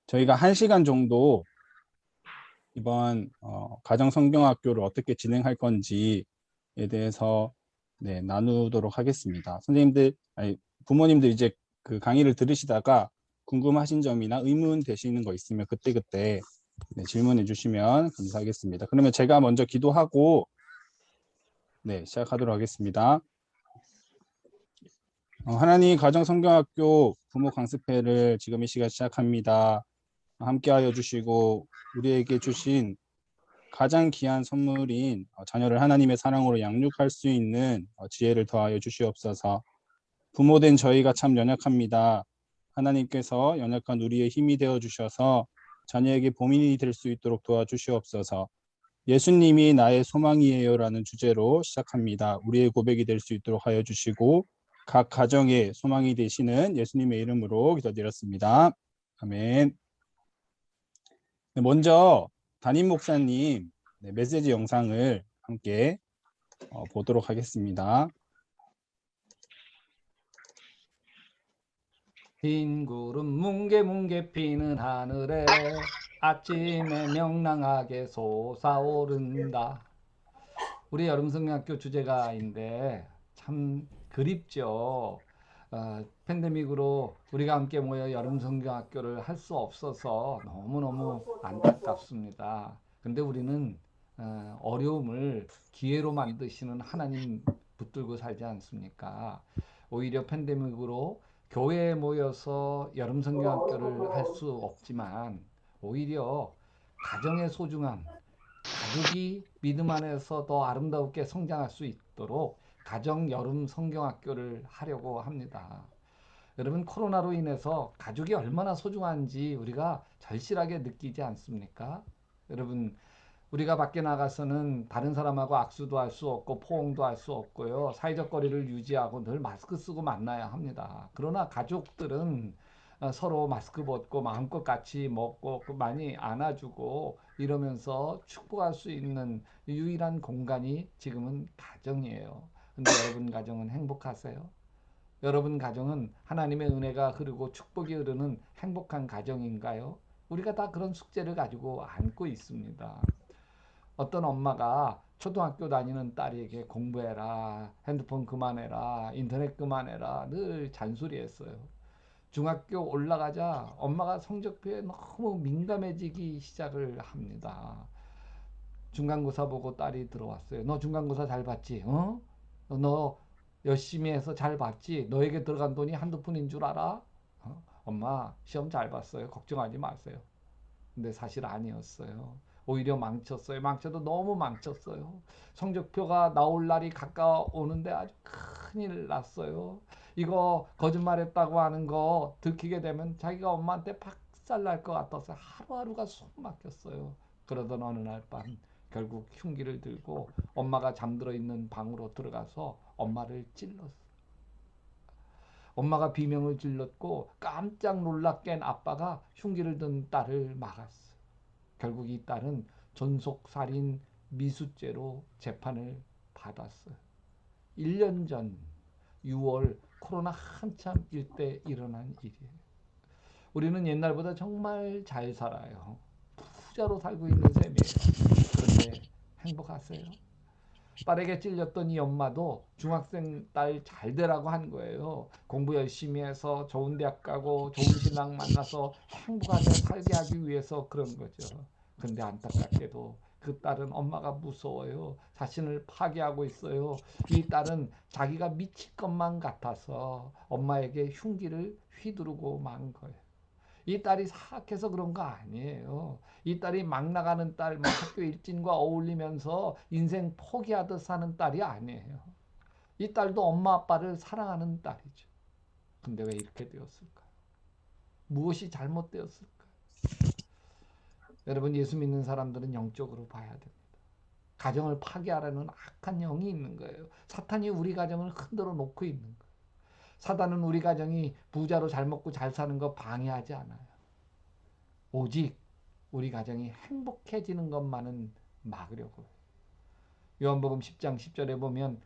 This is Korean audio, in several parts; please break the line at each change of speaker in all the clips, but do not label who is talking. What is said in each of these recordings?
저희가 1시간 정도 이번 가정성경학교를 어떻게 진행할 건지에 대해서 나누도록 하겠습니다. 선생님들, 아니, 부모님들 이제 그 강의를 들으시다가 궁금하신 점이나 의문 되시는 거 있으면 그때그때 질문해 주시면 감사하겠습니다. 그러면 제가 먼저 기도하고 시작하도록 하겠습니다. 하나님 가정성경학교 부모 강습회를 지금 이 시간 시작합니다. 함께하여 주시고 우리에게 주신 가장 귀한 선물인 자녀를 하나님의 사랑으로 양육할 수 있는 지혜를 더하여 주시옵소서. 부모된 저희가 참 연약합니다. 하나님께서 연약한 우리의 힘이 되어 주셔서 자녀에게 보민이 될 수 있도록 도와주시옵소서. 예수님이 나의 소망이에요라는 주제로 시작합니다. 우리의 고백이 될 수 있도록 하여 주시고 각 가정의 소망이 되시는 예수님의 이름으로 기도드렸습니다. 아멘. 먼저 담임 목사님 메시지 영상을 함께 보도록 하겠습니다.
흰 구름 뭉게뭉게 피는 하늘에 아침에 명랑하게 솟아오른다. 우리 여름성경학교 주제가인데 참 그립죠. 팬데믹으로 우리가 함께 모여 여름성경학교를 할 수 없어서 너무너무 안타깝습니다. 근데 우리는 어려움을 기회로 만드시는 하나님 붙들고 살지 않습니까? 오히려 팬데믹으로 교회에 모여서 여름성경학교를 할 수 없지만 오히려 가정의 소중함, 가족이 믿음 안에서 더 아름답게 성장할 수 있도록 가정 여름 성경학교를 하려고 합니다. 여러분, 코로나로 인해서 가족이 얼마나 소중한지 우리가 절실하게 느끼지 않습니까? 여러분, 우리가 밖에 나가서는 다른 사람하고 악수도 할 수 없고 포옹도 할 수 없고요. 사회적 거리를 유지하고 늘 마스크 쓰고 만나야 합니다. 그러나 가족들은 서로 마스크 벗고 마음껏 같이 먹고 많이 안아주고 이러면서 축복할 수 있는 유일한 공간이 지금은 가정이에요. 근데 여러분 가정은 행복하세요? 여러분 가정은 하나님의 은혜가 흐르고 축복이 흐르는 행복한 가정인가요? 우리가 다 그런 숙제를 가지고 안고 있습니다. 어떤 엄마가 초등학교 다니는 딸에게 공부해라, 핸드폰 그만해라, 인터넷 그만해라 늘 잔소리했어요. 중학교 올라가자 엄마가 성적표에 너무 민감해지기 시작을 합니다. 중간고사 보고 딸이 들어왔어요. 너 중간고사 잘 봤지? 어? 너 열심히 해서 잘 봤지? 너에게 들어간 돈이 한두 푼인 줄 알아? 엄마 시험 잘 봤어요. 걱정하지 마세요. 근데 사실 아니었어요. 오히려 망쳤어요. 망쳐도 너무 망쳤어요. 성적표가 나올 날이 가까워오는데 아주 큰일 났어요. 이거 거짓말했다고 하는 거 들키게 되면 자기가 엄마한테 박살 날 것 같아서 하루하루가 숨 막혔어요. 그러던 어느 날 밤 결국 흉기를 들고 엄마가 잠들어 있는 방으로 들어가서 엄마를 찔렀어요. 엄마가 비명을 질렀고 깜짝 놀라 깬 아빠가 흉기를 든 딸을 막았어요. 결국 이 딸은 존속살인 미수죄로 재판을 받았어요. 1년 전 6월 코로나 한참일 때 일어난 일이에요. 우리는 옛날보다 정말 잘 살아요. 부자로 살고 있는 셈이에요. 그런데 행복하세요? 딸에게 찔렸던 이 엄마도 중학생 딸 잘 되라고 한 거예요. 공부 열심히 해서 좋은 대학 가고 좋은 신랑 만나서 행복하게 살게 하기 위해서 그런 거죠. 근데 안타깝게도 그 딸은 엄마가 무서워요. 자신을 파괴하고 있어요. 이 딸은 자기가 미칠 것만 같아서 엄마에게 흉기를 휘두르고 만 거예요. 이 딸이 사악해서 그런 거 아니에요. 이 딸이 막 나가는 딸, 뭐 학교 일진과 어울리면서 인생 포기하듯 사는 딸이 아니에요. 이 딸도 엄마 아빠를 사랑하는 딸이죠. 근데 왜 이렇게 되었을까요? 무엇이 잘못되었을까요? 여러분, 예수 믿는 사람들은 영적으로 봐야 됩니다. 가정을 파괴하려는 악한 영이 있는 거예요. 사탄이 우리 가정을 흔들어 놓고 있는 거예요. 사단은 우리 가정이 부자로 잘 먹고 잘 사는 거 방해하지 않아요. 오직 우리 가정이 행복해지는 것만은 막으려고 해요. 요한복음 10장 10절에 보면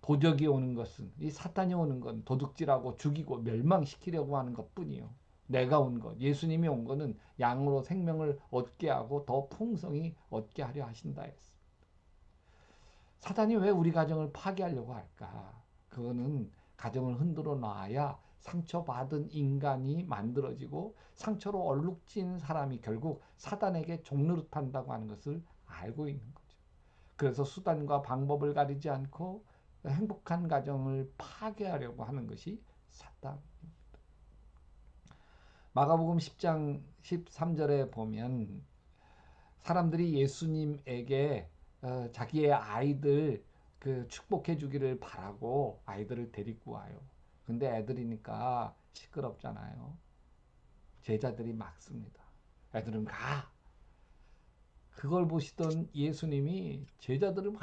도적이 오는 것은 이 사탄이 오는 건 도둑질하고 죽이고 멸망시키려고 하는 것뿐이요. 내가 온 것, 예수님이 온 것은 양으로 생명을 얻게 하고 더 풍성히 얻게 하려 하신다 했어. 사단이 왜 우리 가정을 파괴하려고 할까? 그거는 가정을 흔들어 놔야 상처받은 인간이 만들어지고 상처로 얼룩진 사람이 결국 사단에게 종노릇한다고 하는 것을 알고 있는 거죠. 그래서 수단과 방법을 가리지 않고 행복한 가정을 파괴하려고 하는 것이 사단. 마가복음 10장 13절에 보면 사람들이 예수님에게 자기의 아이들 그 축복해 주기를 바라고 아이들을 데리고 와요. 근데 애들이니까 시끄럽잖아요. 제자들이 막습니다. 애들은 가. 그걸 보시던 예수님이 제자들을 막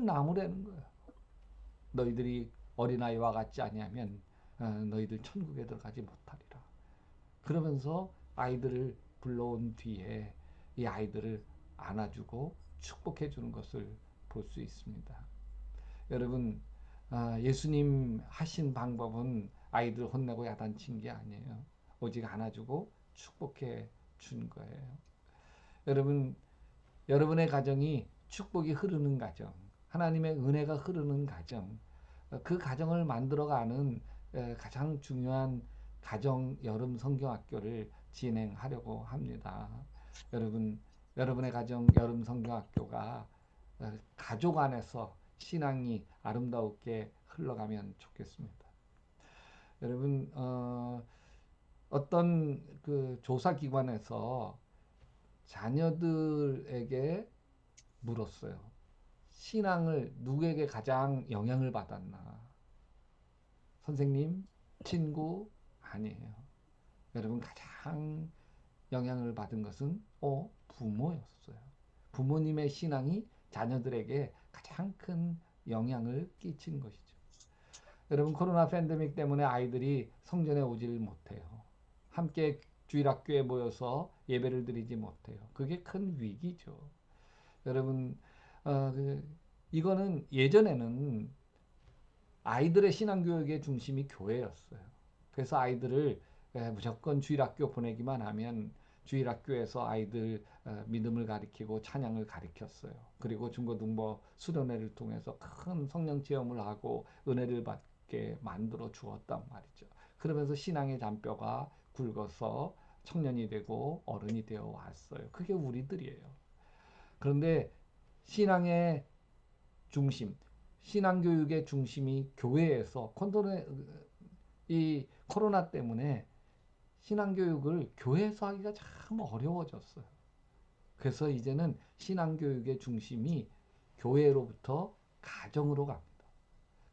나무라는 거예요. 너희들이 어린아이와 같지 아니하면 너희들 천국에 들어가지 못하리라. 그러면서 아이들을 불러온 뒤에 이 아이들을 안아주고 축복해 주는 것을 볼 수 있습니다. 여러분, 예수님 하신 방법은 아이들 혼내고 야단친 게 아니에요. 오직 안아주고 축복해 준 거예요. 여러분, 여러분의 가정이 축복이 흐르는 가정, 하나님의 은혜가 흐르는 가정, 그 가정을 만들어가는 가장 중요한 가정 여름 성경학교를 진행하려고 합니다. 여러분, 여러분의 가정 여름 성경학교가 가족 안에서 신앙이 아름다웠게 흘러가면 좋겠습니다. 여러분, 어떤 그 조사기관에서 자녀들에게 물었어요. 신앙을 누구에게 가장 영향을 받았나? 선생님, 친구 아니에요. 여러분 가장 영향을 받은 것은 부모였어요. 부모님의 신앙이 자녀들에게 가장 큰 영향을 끼친 것이죠. 여러분 코로나 팬데믹 때문에 아이들이 성전에 오질 못해요. 함께 주일학교에 모여서 예배를 드리지 못해요. 그게 큰 위기죠. 여러분 이거는 예전에는 아이들의 신앙교육의 중심이 교회였어요. 그래서 아이들을 무조건 주일학교 보내기만 하면 주일학교에서 아이들 믿음을 가리키고 찬양을 가리켰어요. 그리고 중고등부 수련회를 통해서 큰 성령 체험을 하고 은혜를 받게 만들어 주었단 말이죠. 그러면서 신앙의 잔뼈가 굵어서 청년이 되고 어른이 되어 왔어요. 그게 우리들이에요. 그런데 신앙의 중심, 신앙교육의 중심이 교회에서 이 코로나 때문에 신앙교육을 교회에서 하기가 참 어려워졌어요. 그래서 이제는 신앙교육의 중심이 교회로부터 가정으로 갑니다.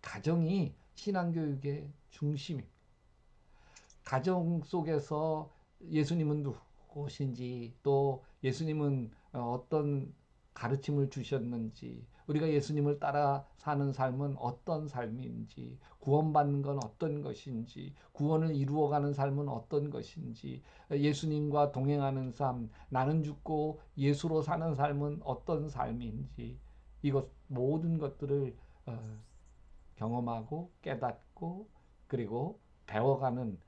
가정이 신앙교육의 중심입니다. 가정 속에서 예수님은 누구신지 또 예수님은 어떤 가르침을 주셨는지 우리가 예수님을 따라 사는 삶은 어떤 삶인지 구원받는 건 어떤 것인지 구원을 이루어가는 삶은 어떤 것인지 예수님과 동행하는 삶 나는 죽고 예수로 사는 삶은 어떤 삶인지 이것 모든 것들을 경험하고 깨닫고 그리고 배워가는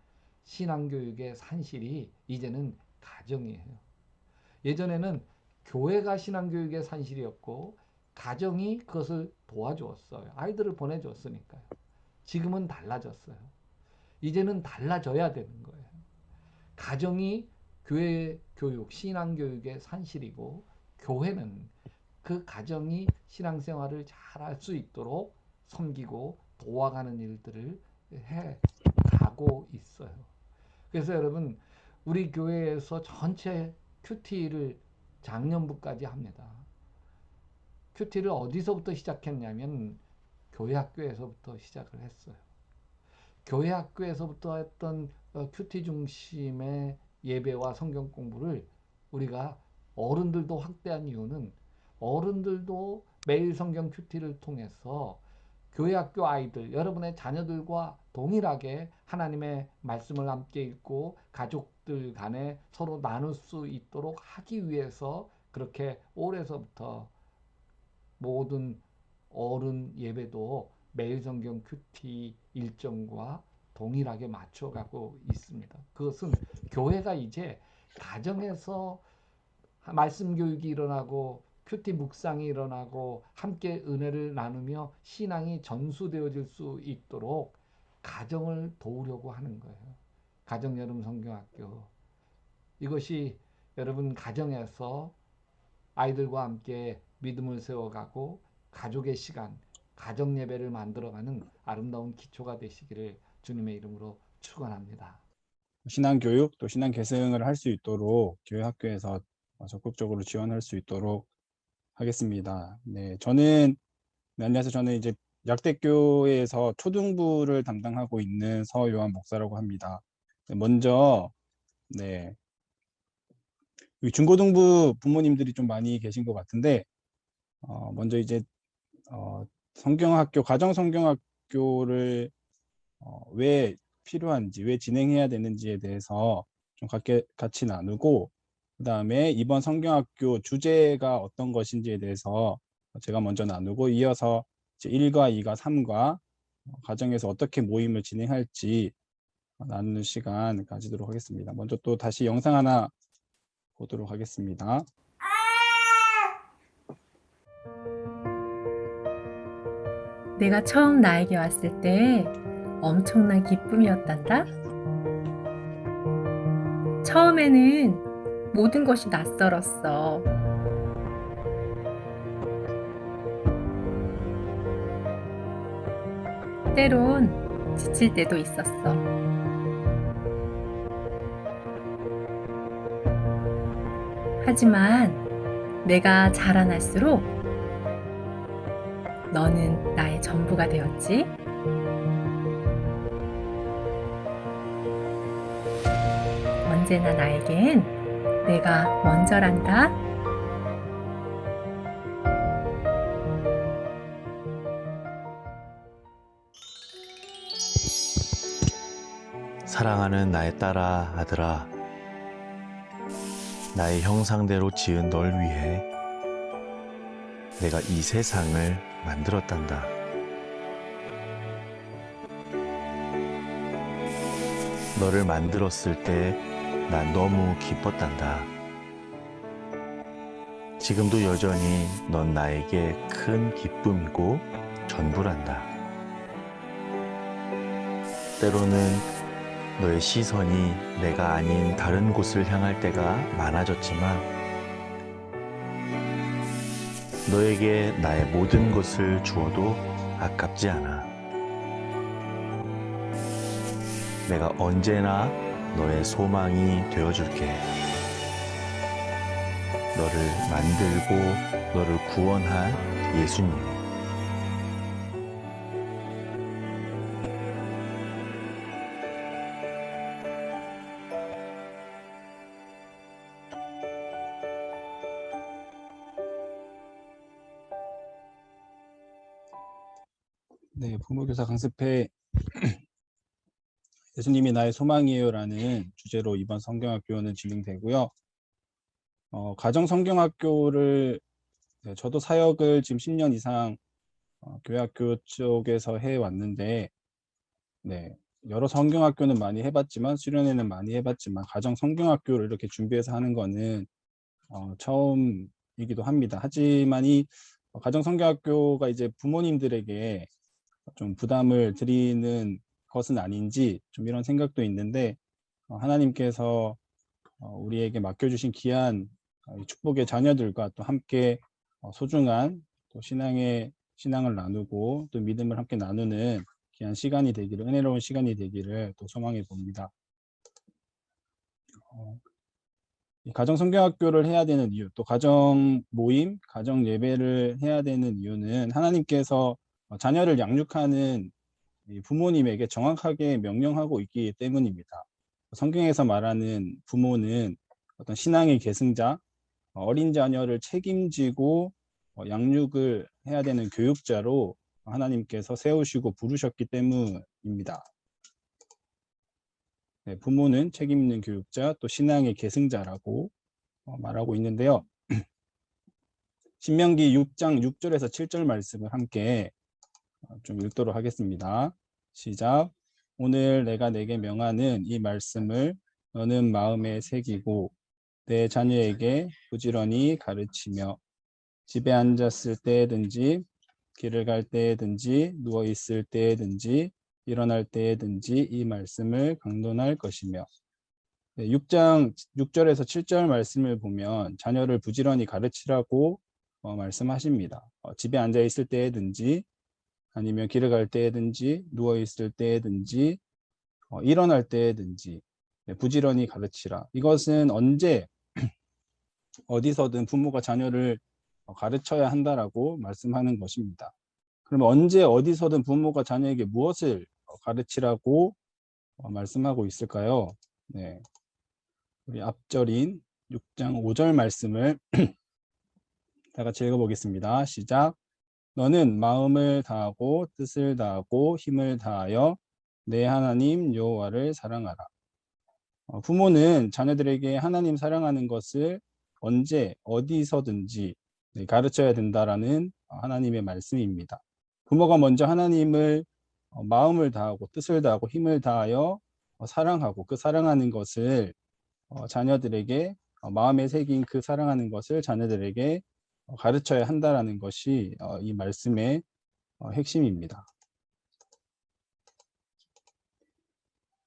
신앙교육의 산실이 이제는 가정이에요. 예전에는 교회가 신앙교육의 산실이었고 가정이 그것을 도와주었어요. 아이들을 보내줬으니까요. 지금은 달라졌어요. 이제는 달라져야 되는 거예요. 가정이 교회 교육, 신앙교육의 산실이고 교회는 그 가정이 신앙생활을 잘할 수 있도록 섬기고 도와가는 일들을 해 가고 있어요. 그래서 여러분 우리 교회에서 전체 큐티를 작년부까지 합니다. 큐티를 어디서부터 시작했냐면 교회 학교에서부터 시작을 했어요. 교회 학교에서부터 했던 큐티 중심의 예배와 성경 공부를 우리가 어른들도 확대한 이유는 어른들도 매일 성경 큐티를 통해서 교회 학교 아이들, 여러분의 자녀들과 동일하게 하나님의 말씀을 함께 읽고 가족들 간에 서로 나눌 수 있도록 하기 위해서 그렇게 올해서부터 모든 어른 예배도 매일 성경 큐티 일정과 동일하게 맞춰가고 있습니다. 그것은 교회가 이제 가정에서 말씀 교육이 일어나고 큐티 묵상이 일어나고 함께 은혜를 나누며 신앙이 전수되어질 수 있도록 가정을 도우려고 하는 거예요. 가정 여름 성경학교. 이것이 여러분 가정에서 아이들과 함께 믿음을 세워가고 가족의 시간, 가정 예배를 만들어가는 아름다운 기초가 되시기를 주님의 이름으로 축원합니다.
신앙 교육 또 신앙 계승을 할 수 있도록 교회 학교에서 적극적으로 지원할 수 있도록 하겠습니다. 네, 안녕하세요. 저는 이제 약대교회에서 초등부를 담당하고 있는 서요한 목사라고 합니다. 먼저 중고등부 부모님들이 좀 많이 계신 것 같은데 먼저 이제 성경학교, 가정성경학교를 왜 필요한지, 왜 진행해야 되는지에 대해서 좀 같이 나누고, 그 다음에 이번 성경학교 주제가 어떤 것인지에 대해서 제가 먼저 나누고, 이어서 이제 1과 2과 3과 가정에서 어떻게 모임을 진행할지 나누는 시간 가지도록 하겠습니다. 먼저 또 다시 영상 하나 보도록 하겠습니다.
내가 처음 나에게 왔을 때 엄청난 기쁨이었단다. 처음에는 모든 것이 낯설었어. 때론 지칠 때도 있었어. 하지만 내가 자라날수록 너는 나의 전부가 되었지. 언제나 나에겐 내가 먼저란다.
사랑하는 나의 딸아, 아들아, 나의 형상대로 지은 널 위해 내가 이 세상을 만들었단다. 너를 만들었을 때 난 너무 기뻤단다. 지금도 여전히 넌 나에게 큰 기쁨이고 전부란다. 때로는 너의 시선이 내가 아닌 다른 곳을 향할 때가 많아졌지만 너에게 나의 모든 것을 주어도 아깝지 않아. 내가 언제나 너의 소망이 되어줄게. 너를 만들고 너를 구원한 예수님이.
네, 부모교사 강습회 예수님이 나의 소망이에요라는 주제로 이번 성경학교는 진행되고요. 가정성경학교를 저도 사역을 지금 10년 이상 교회학교 쪽에서 해왔는데, 여러 성경학교는 많이 해봤지만, 수련회는 많이 해봤지만, 가정성경학교를 이렇게 준비해서 하는 거는 처음이기도 합니다. 하지만 이 가정성경학교가 이제 부모님들에게 좀 부담을 드리는 것은 아닌지 좀 이런 생각도 있는데, 하나님께서 우리에게 맡겨주신 귀한 축복의 자녀들과 또 함께 소중한 또 신앙을 나누고 또 믿음을 함께 나누는 귀한 시간이 되기를, 은혜로운 시간이 되기를 또 소망해 봅니다. 이 가정성경학교를 해야 되는 이유, 또 가정 모임, 가정 예배를 해야 되는 이유는 하나님께서 자녀를 양육하는 부모님에게 정확하게 명령하고 있기 때문입니다. 성경에서 말하는 부모는 어떤 신앙의 계승자, 어린 자녀를 책임지고 양육을 해야 되는 교육자로 하나님께서 세우시고 부르셨기 때문입니다. 부모는 책임 있는 교육자, 또 신앙의 계승자라고 말하고 있는데요. 신명기 6장 6절에서 7절 말씀을 함께 좀 읽도록 하겠습니다. 시작. 오늘 내가 내게 명하는 이 말씀을 너는 마음에 새기고 내 자녀에게 부지런히 가르치며 집에 앉았을 때든지 길을 갈 때든지 누워 있을 때든지 일어날 때든지 이 말씀을 강론할 것이며 6장 6절에서 7절 말씀을 보면 자녀를 부지런히 가르치라고 말씀하십니다. 집에 앉아 있을 때든지 아니면 길을 갈 때든지 누워 있을 때든지 일어날 때든지 부지런히 가르치라. 이것은 언제 어디서든 부모가 자녀를 가르쳐야 한다라고 말씀하는 것입니다. 그러면 언제 어디서든 부모가 자녀에게 무엇을 가르치라고 말씀하고 있을까요? 네. 우리 앞절인 6장 5절 말씀을 다 같이 읽어보겠습니다. 시작. 너는 마음을 다하고 뜻을 다하고 힘을 다하여 내 하나님 여호와를 사랑하라. 부모는 자녀들에게 하나님 사랑하는 것을 언제 어디서든지 가르쳐야 된다라는 하나님의 말씀입니다. 부모가 먼저 하나님을 마음을 다하고 뜻을 다하고 힘을 다하여 사랑하고 그 사랑하는 것을 자녀들에게 마음에 새긴 그 사랑하는 것을 자녀들에게 가르쳐야 한다라는 것이 이 말씀의 핵심입니다.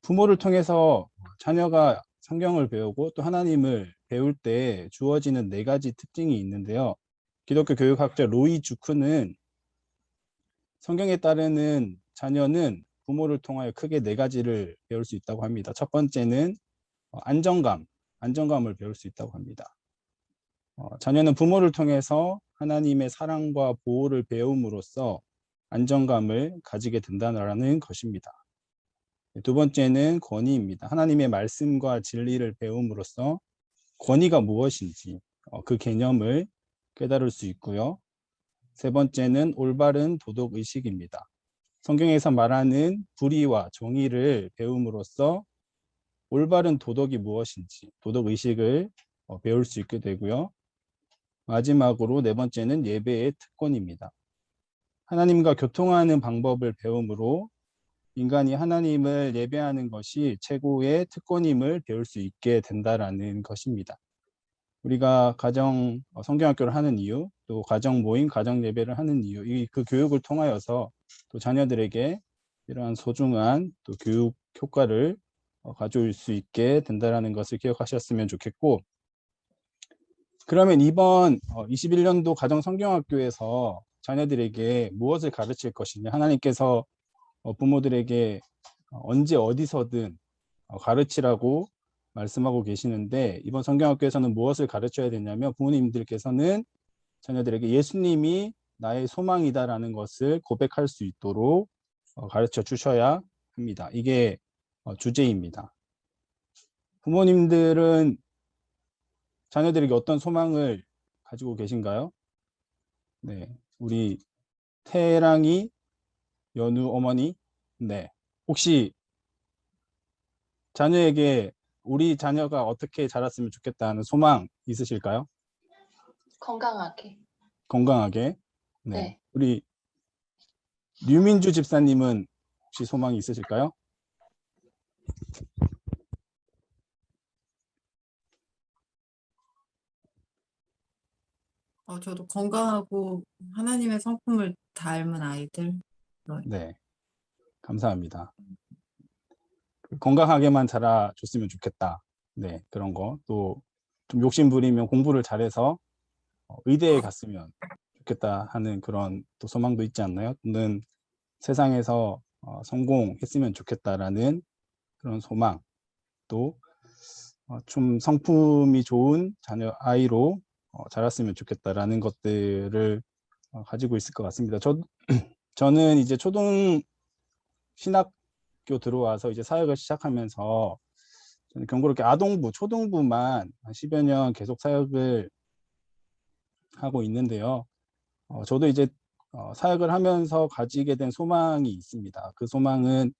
부모를 통해서 자녀가 성경을 배우고 또 하나님을 배울 때 주어지는 4가지 특징이 있는데요. 기독교 교육학자 로이 주크는 성경에 따르는 자녀는 부모를 통하여 크게 4가지를 배울 수 있다고 합니다. 첫 번째는 안정감을 배울 수 있다고 합니다. 자녀는 부모를 통해서 하나님의 사랑과 보호를 배움으로써 안정감을 가지게 된다는 것입니다. 두 번째는 권위입니다. 하나님의 말씀과 진리를 배움으로써 권위가 무엇인지 그 개념을 깨달을 수 있고요. 세 번째는 올바른 도덕의식입니다. 성경에서 말하는 불의와 정의를 배움으로써 올바른 도덕이 무엇인지 도덕의식을 배울 수 있게 되고요. 마지막으로 4번째는 예배의 특권입니다. 하나님과 교통하는 방법을 배움으로 인간이 하나님을 예배하는 것이 최고의 특권임을 배울 수 있게 된다라는 것입니다. 우리가 가정 성경학교를 하는 이유, 또 가정 모임, 가정 예배를 하는 이유, 그 교육을 통하여서 또 자녀들에게 이러한 소중한 또 교육 효과를 가져올 수 있게 된다라는 것을 기억하셨으면 좋겠고, 그러면 이번 21년도 가정 성경학교에서 자녀들에게 무엇을 가르칠 것이냐, 하나님께서 부모들에게 언제 어디서든 가르치라고 말씀하고 계시는데, 이번 성경학교에서는 무엇을 가르쳐야 되냐면 부모님들께서는 자녀들에게 예수님이 나의 소망이다라는 것을 고백할 수 있도록 가르쳐 주셔야 합니다. 이게 주제입니다. 부모님들은 자녀들에게 어떤 소망을 가지고 계신가요? 네, 우리 태랑이 연우 어머니, 네, 혹시 자녀에게 우리 자녀가 어떻게 자랐으면 좋겠다는 소망 있으실까요?
건강하게.
건강하게. 네.
네.
우리 류민주 집사님은 혹시 소망이 있으실까요?
저도 건강하고 하나님의 성품을 닮은 아이들.
네. 감사합니다. 건강하게만 자라줬으면 좋겠다. 네, 그런 거. 또 좀 욕심 부리면 공부를 잘해서 의대에 갔으면 좋겠다 하는 그런 또 소망도 있지 않나요? 또는 세상에서 성공했으면 좋겠다라는 그런 소망, 또 좀 성품이 좋은 자녀 아이로 자랐으면 좋겠다라는 것들을 가지고 있을 것 같습니다. 저는 이제 초등 신학교 들어와서 이제 사역을 시작하면서 저는 경고롭게 아동부, 초등부만 한 10여 년 계속 사역을 하고 있는데요. 저도 이제 사역을 하면서 가지게 된 소망이 있습니다. 그 소망은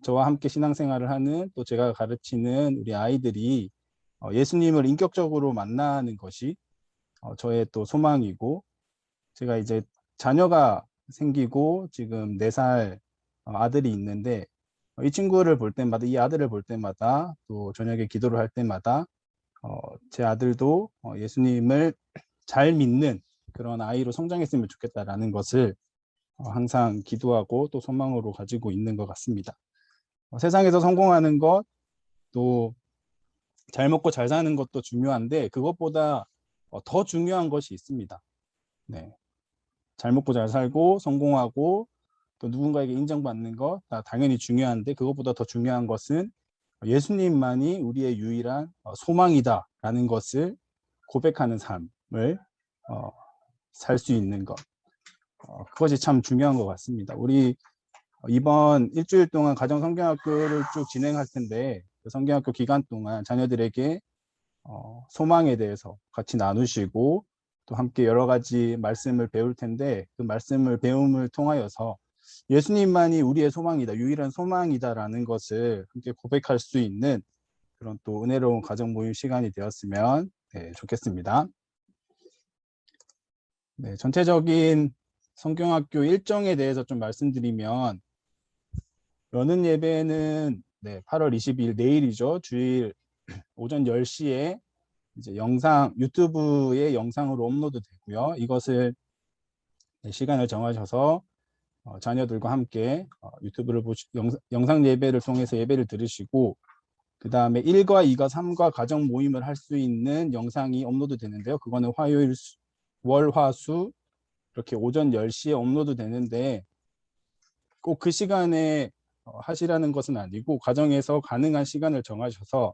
저와 함께 신앙생활을 하는 또 제가 가르치는 우리 아이들이 예수님을 인격적으로 만나는 것이 저의 또 소망이고, 제가 이제 자녀가 생기고 지금 4살 아들이 있는데 이 친구를 볼 때마다 이 아들을 볼 때마다 또 저녁에 기도를 할 때마다 제 아들도 예수님을 잘 믿는 그런 아이로 성장했으면 좋겠다라는 것을 항상 기도하고 또 소망으로 가지고 있는 것 같습니다. 세상에서 성공하는 것, 또 잘 먹고 잘 사는 것도 중요한데 그것보다 더 중요한 것이 있습니다. 네. 잘 먹고 잘 살고 성공하고 또 누군가에게 인정받는 것 당연히 중요한데 그것보다 더 중요한 것은 예수님만이 우리의 유일한 소망이다라는 것을 고백하는 삶을 살 수 있는 것. 그것이 참 중요한 것 같습니다. 우리 이번 일주일 동안 가정성경학교를 쭉 진행할 텐데 그 성경학교 기간 동안 자녀들에게 소망에 대해서 같이 나누시고 또 함께 여러 가지 말씀을 배울 텐데 그 말씀을 배움을 통하여서 예수님만이 우리의 소망이다, 유일한 소망이다라는 것을 함께 고백할 수 있는 그런 또 은혜로운 가정 모임 시간이 되었으면 좋겠습니다. 네, 전체적인 성경학교 일정에 대해서 좀 말씀드리면 여는 예배는 8월 22일 내일이죠. 주일 오전 10시에 이제 유튜브에 영상으로 업로드 되고요. 이것을 시간을 정하셔서 자녀들과 함께 유튜브를 영상 예배를 통해서 예배를 들으시고 그 다음에 1과 2과 3과 가정 모임을 할 수 있는 영상이 업로드 되는데요. 그거는 화요일, 월, 화, 수 이렇게 오전 10시에 업로드 되는데 꼭 그 시간에 하시라는 것은 아니고 가정에서 가능한 시간을 정하셔서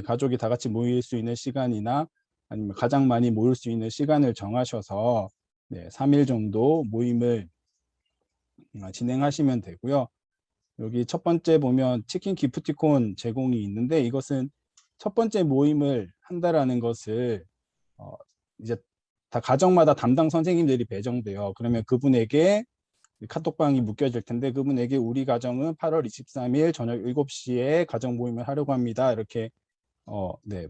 가족이 다 같이 모일 수 있는 시간이나 아니면 가장 많이 모일 수 있는 시간을 정하셔서 3일 정도 모임을 진행하시면 되고요. 여기 첫 번째 보면 치킨 기프티콘 제공이 있는데 이것은 첫 번째 모임을 한다라는 것을 이제 다 가정마다 담당 선생님들이 배정돼요. 그러면 그분에게 카톡방이 묶여질 텐데 그분에게 우리 가정은 8월 23일 저녁 7시에 가정 모임을 하려고 합니다. 이렇게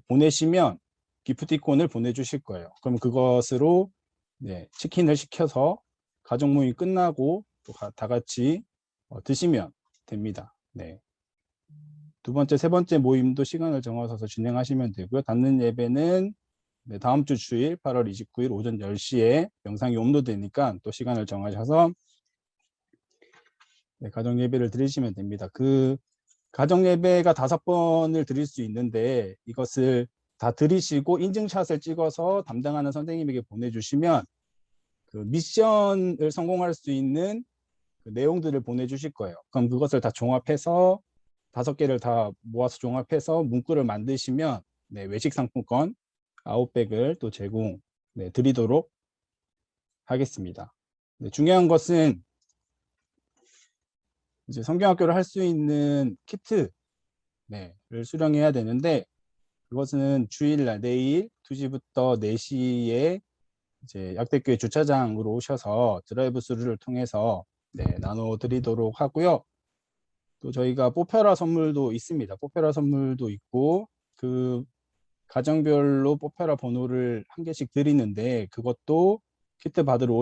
보내시면 기프티콘을 보내주실 거예요. 그럼 그것으로 치킨을 시켜서 가정 모임 끝나고 또 다 같이 드시면 됩니다. 두 번째, 세 번째 모임도 시간을 정하셔서 진행하시면 되고요. 닫는 예배는 다음 주 주일 8월 29일 오전 10시에 영상이 업로드되니까 또 시간을 정하셔서 가정 예배를 드리시면 됩니다. 그 가정 예배가 5번을 드릴 수 있는데 이것을 다 드리시고 인증샷을 찍어서 담당하는 선생님에게 보내주시면 그 미션을 성공할 수 있는 그 내용들을 보내주실 거예요. 그럼 그것을 다 종합해서 5개를 다 모아서 종합해서 문구를 만드시면 외식 상품권 아웃백을 또 제공 드리도록 하겠습니다. 중요한 것은 이제 성경학교를 할 수 있는 키트를 수령해야 되는데 그것은 주일날 내일 2시부터 4시에 이제 약대교회 주차장으로 오셔서 드라이브 스루를 통해서 나눠 드리도록 하고요. 또 저희가 뽀페라 선물도 있습니다. 뽀페라 선물도 있고 그 가정별로 뽀페라 번호를 1개씩 드리는데 그것도 키트 받으러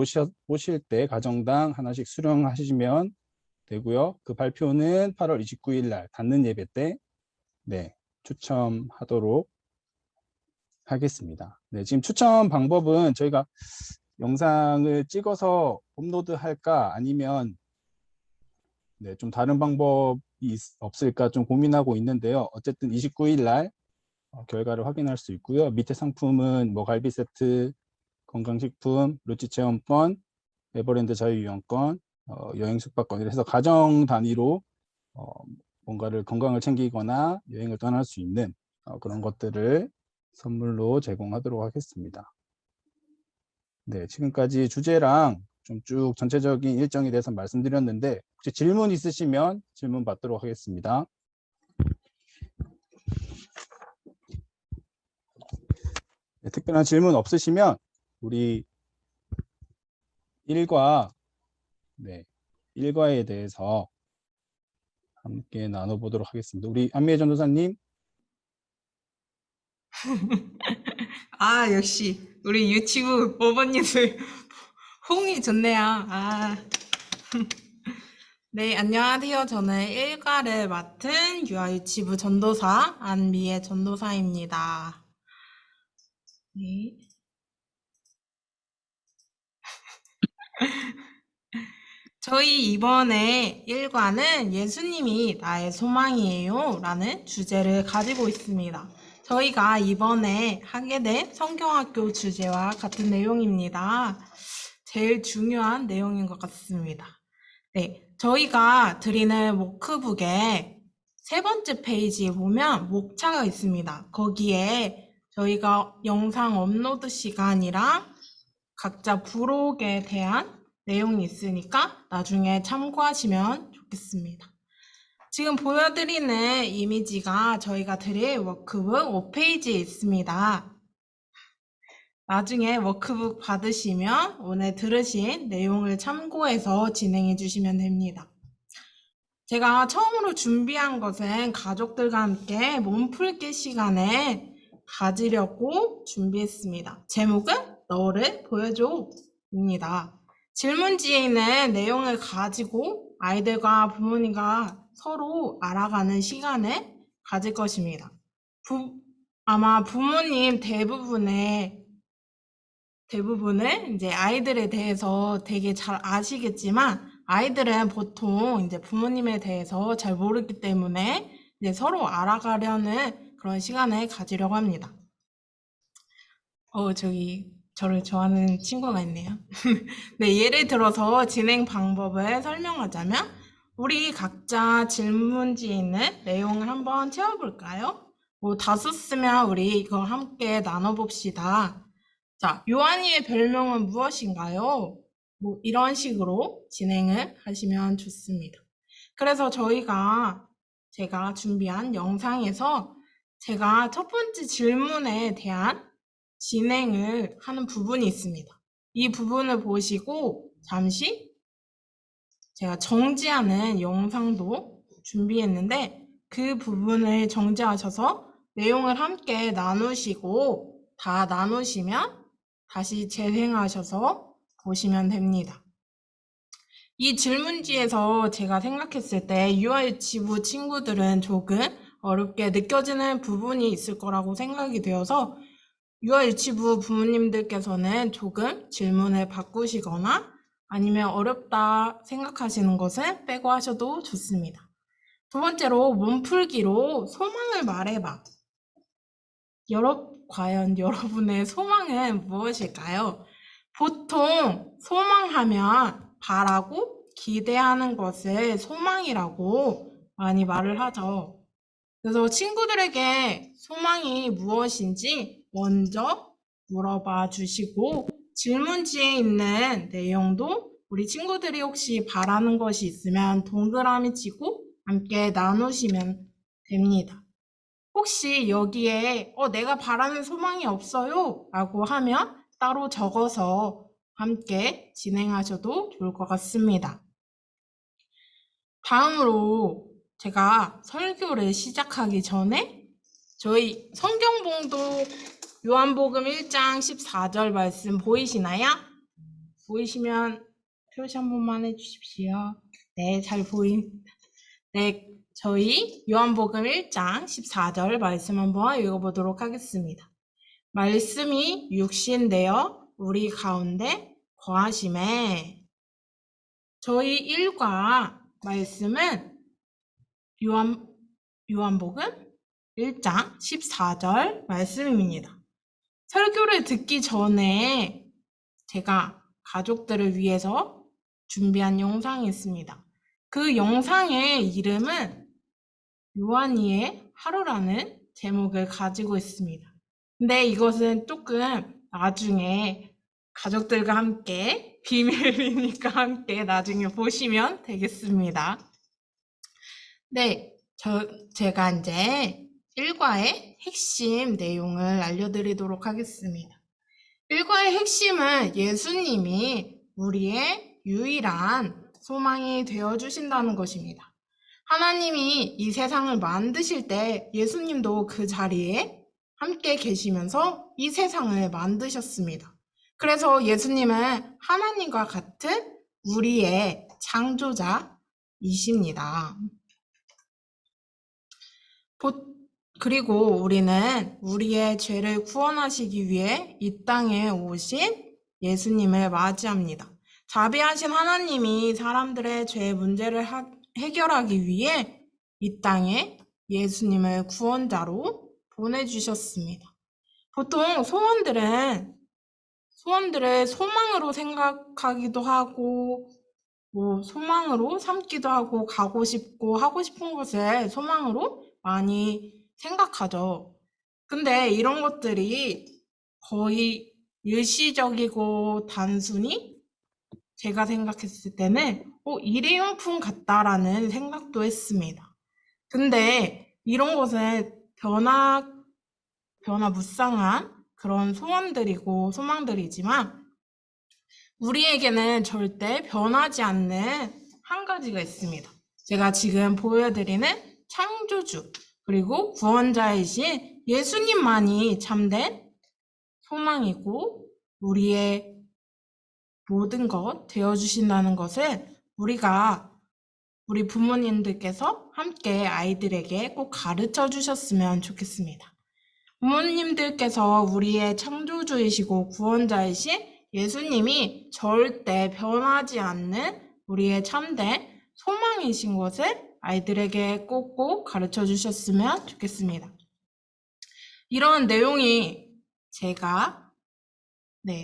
오실 때 가정당 하나씩 수령하시면 되고요. 그 발표는 8월 29일 날 닫는 예배 때 추첨하도록 하겠습니다. 지금 추첨 방법은 저희가 영상을 찍어서 업로드 할까 아니면 좀 다른 방법이 없을까 좀 고민하고 있는데요. 어쨌든 29일 날 결과를 확인할 수 있고요. 밑에 상품은 갈비 세트, 건강식품, 루치 체험권, 에버랜드 자유이용권, 여행 숙박권 이래서 가정 단위로 뭔가를 건강을 챙기거나 여행을 떠날 수 있는 그런 것들을 선물로 제공하도록 하겠습니다. 지금까지 주제랑 좀 쭉 전체적인 일정에 대해서 말씀드렸는데 혹시 질문 있으시면 질문 받도록 하겠습니다. 특별한 질문 없으시면 우리 1과에 대해서 함께 나눠보도록 하겠습니다. 우리 안미애 전도사님.
아, 역시 우리 유튜브 어머니들 홍이 좋네요. 아. 네, 안녕하세요. 저는 일과를 맡은 유아유치부 전도사 안미애 전도사입니다. 네. 저희 이번에 일과는 예수님이 나의 소망이에요 라는 주제를 가지고 있습니다. 저희가 이번에 하게 된 성경학교 주제와 같은 내용입니다. 제일 중요한 내용인 것 같습니다. 네, 저희가 드리는 워크북의 3번째 페이지에 보면 목차가 있습니다. 거기에 저희가 영상 업로드 시간이랑 각자 부록에 대한 내용이 있으니까 나중에 참고하시면 좋겠습니다. 지금 보여드리는 이미지가 저희가 드릴 워크북 5페이지에 있습니다. 나중에 워크북 받으시면 오늘 들으신 내용을 참고해서 진행해 주시면 됩니다. 제가 처음으로 준비한 것은 가족들과 함께 몸풀기 시간을 가지려고 준비했습니다. 제목은 너를 보여줘 입니다. 질문지에 있는 내용을 가지고 아이들과 부모님과 서로 알아가는 시간을 가질 것입니다. 아마 부모님 대부분을 이제 아이들에 대해서 되게 잘 아시겠지만 아이들은 보통 이제 부모님에 대해서 잘 모르기 때문에 이제 서로 알아가려는 그런 시간을 가지려고 합니다. 저기 저를 좋아하는 친구가 있네요. 네, 예를 들어서 진행 방법을 설명하자면 우리 각자 질문지에 있는 내용을 한번 채워볼까요? 다 썼으면 우리 이거 함께 나눠봅시다. 자, 요한이의 별명은 무엇인가요? 이런 식으로 진행을 하시면 좋습니다. 그래서 제가 준비한 영상에서 제가 첫 번째 질문에 대한 진행을 하는 부분이 있습니다. 이 부분을 보시고 잠시 제가 정지하는 영상도 준비했는데 그 부분을 정지하셔서 내용을 함께 나누시고 다 나누시면 다시 재생하셔서 보시면 됩니다. 이 질문지에서 제가 생각했을 때 유아유치부 친구들은 조금 어렵게 느껴지는 부분이 있을 거라고 생각이 되어서 유아유치부 부모님들께서는 조금 질문을 바꾸시거나 아니면 어렵다 생각하시는 것은 빼고 하셔도 좋습니다. 두 번째로 몸풀기로 소망을 말해봐. 과연 여러분의 소망은 무엇일까요? 보통 소망하면 바라고 기대하는 것을 소망이라고 많이 말을 하죠. 그래서 친구들에게 소망이 무엇인지 먼저 물어봐 주시고 질문지에 있는 내용도 우리 친구들이 혹시 바라는 것이 있으면 동그라미 치고 함께 나누시면 됩니다. 혹시 여기에 내가 바라는 소망이 없어요 라고 하면 따로 적어서 함께 진행하셔도 좋을 것 같습니다. 다음으로 제가 설교를 시작하기 전에 저희 성경봉독 요한복음 1장 14절 말씀 보이시나요? 보이시면 표시 한 번만 해주십시오. 네, 잘 네, 저희 요한복음 1장 14절 말씀 한번 읽어보도록 하겠습니다. 말씀이 육신 되어 우리 가운데 거하심에. 저희 일과 말씀은 요한복음 1장 14절 말씀입니다. 설교를 듣기 전에 제가 가족들을 위해서 준비한 영상이 있습니다. 그 영상의 이름은 요한이의 하루라는 제목을 가지고 있습니다. 근데 이것은 조금 나중에 가족들과 함께 비밀이니까 함께 나중에 보시면 되겠습니다. 네, 제가 이제 일과의 핵심 내용을 알려드리도록 하겠습니다. 일과의 핵심은 예수님이 우리의 유일한 소망이 되어주신다는 것입니다. 하나님이 이 세상을 만드실 때 예수님도 그 자리에 함께 계시면서 이 세상을 만드셨습니다. 그래서 예수님은 하나님과 같은 우리의 창조자, 이십니다. 그리고 우리는 우리의 죄를 구원하시기 위해 이 땅에 오신 예수님을 맞이합니다. 자비하신 하나님이 사람들의 죄 문제를 해결하기 위해 이 땅에 예수님을 구원자로 보내주셨습니다. 보통 소원들을 소망으로 생각하기도 하고, 소망으로 삼기도 하고, 가고 싶고, 하고 싶은 것을 소망으로 많이 생각하죠. 근데 이런 것들이 거의 일시적이고 단순히 제가 생각했을 때는 일회용품 같다라는 생각도 했습니다. 근데 이런 것은 변화무쌍한 그런 소원들이고 소망들이지만 우리에게는 절대 변하지 않는 한 가지가 있습니다. 제가 지금 보여드리는 창조주 그리고 구원자이신 예수님만이 참된 소망이고 우리의 모든 것 되어주신다는 것을 우리 부모님들께서 함께 아이들에게 꼭 가르쳐 주셨으면 좋겠습니다. 부모님들께서 우리의 창조주이시고 구원자이신 예수님이 절대 변하지 않는 우리의 참된 소망이신 것을 아이들에게 꼭꼭 가르쳐 주셨으면 좋겠습니다. 이런 내용이 제가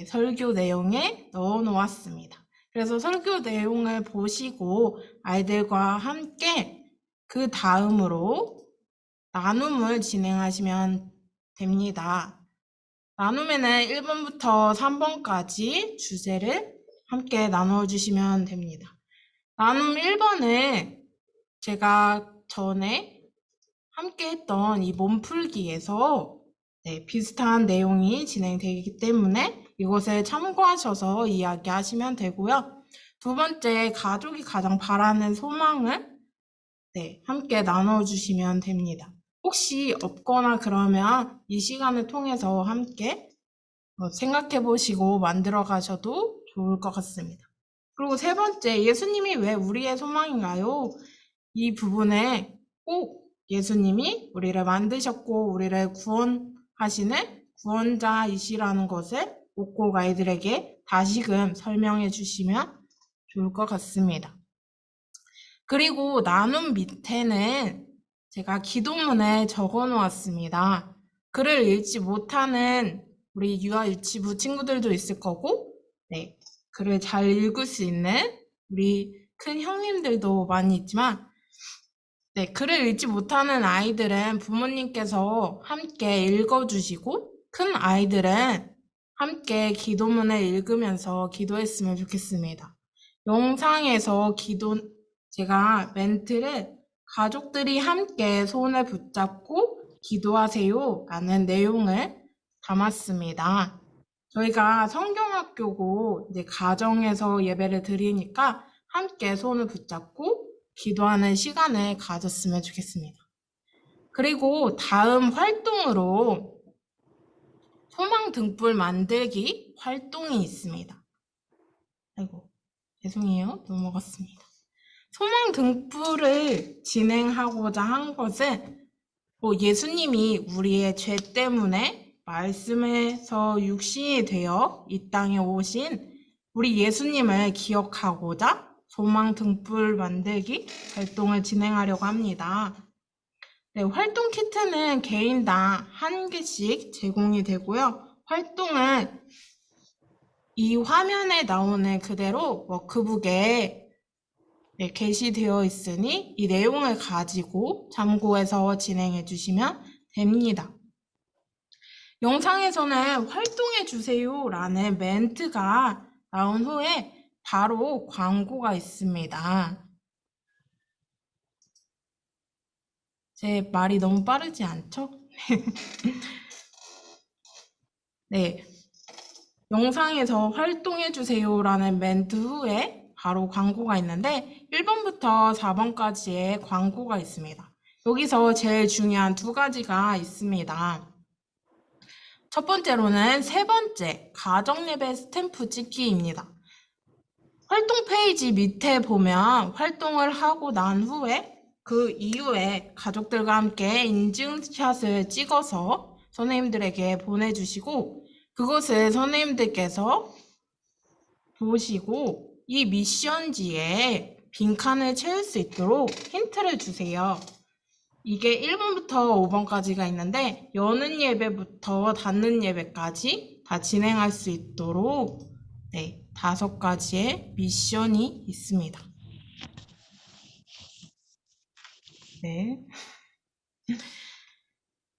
설교 내용에 넣어 놓았습니다. 그래서 설교 내용을 보시고 아이들과 함께 그 다음으로 나눔을 진행하시면 됩니다. 나눔에는 1번부터 3번까지 주제를 함께 나누어 주시면 됩니다. 나눔 1번은 제가 전에 함께 했던 이 몸풀기에서 비슷한 내용이 진행되기 때문에 이것을 참고하셔서 이야기하시면 되고요. 두 번째, 가족이 가장 바라는 소망을 함께 나눠주시면 됩니다. 혹시 없거나 그러면 이 시간을 통해서 함께 생각해 보시고 만들어 가셔도 좋을 것 같습니다. 그리고 세 번째, 예수님이 왜 우리의 소망인가요? 이 부분에 꼭 예수님이 우리를 만드셨고 우리를 구원하시는 구원자이시라는 것을 꼭꼭 아이들에게 다시금 설명해 주시면 좋을 것 같습니다. 그리고 나눔 밑에는 제가 기도문에 적어 놓았습니다. 글을 읽지 못하는 우리 유아유치부 친구들도 있을 거고, 글을 잘 읽을 수 있는 우리 큰 형님들도 많이 있지만, 글을 읽지 못하는 아이들은 부모님께서 함께 읽어주시고, 큰 아이들은 함께 기도문을 읽으면서 기도했으면 좋겠습니다. 영상에서 제가 멘트를 가족들이 함께 손을 붙잡고 기도하세요 라는 내용을 담았습니다. 저희가 성경학교고 가정에서 예배를 드리니까 함께 손을 붙잡고 기도하는 시간을 가졌으면 좋겠습니다. 그리고 다음 활동으로 소망 등불 만들기 활동이 있습니다. 죄송해요. 넘어갔습니다. 소망 등불을 진행하고자 한 것은 예수님이 우리의 죄 때문에 말씀에서 육신이 되어 이 땅에 오신 우리 예수님을 기억하고자 소망 등불 만들기 활동을 진행하려고 합니다. 활동 키트는 개인당 1개씩 제공이 되고요. 활동은 이 화면에 나오는 그대로 워크북에 게시되어 있으니 이 내용을 가지고 참고해서 진행해 주시면 됩니다. 영상에서는 활동해 주세요 라는 멘트가 나온 후에 바로 광고가 있습니다. 제 말이 너무 빠르지 않죠? 영상에서 활동해 주세요 라는 멘트 후에 바로 광고가 있는데 1번부터 4번까지의 광고가 있습니다. 여기서 제일 중요한 2가지가 있습니다. 첫 번째로는 3번째 가정예배 스탬프 찍기입니다. 활동 페이지 밑에 보면 활동을 하고 난 후에 그 이후에 가족들과 함께 인증샷을 찍어서 선생님들에게 보내주시고 그것을 선생님들께서 보시고 이 미션지에 빈칸을 채울 수 있도록 힌트를 주세요. 이게 1번부터 5번까지가 있는데 여는 예배부터 닫는 예배까지 다 진행할 수 있도록 5가지의 미션이 있습니다. 네.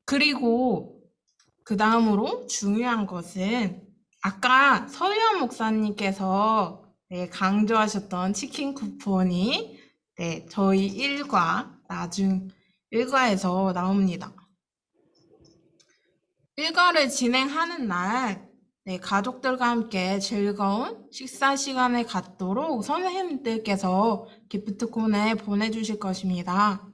그리고 그 다음으로 중요한 것은 아까 서유한 목사님께서 강조하셨던 치킨 쿠폰이 저희 나중 일과에서 나옵니다. 일과를 진행하는 날 가족들과 함께 즐거운 식사 시간을 갖도록 선생님들께서 기프티콘을 보내주실 것입니다.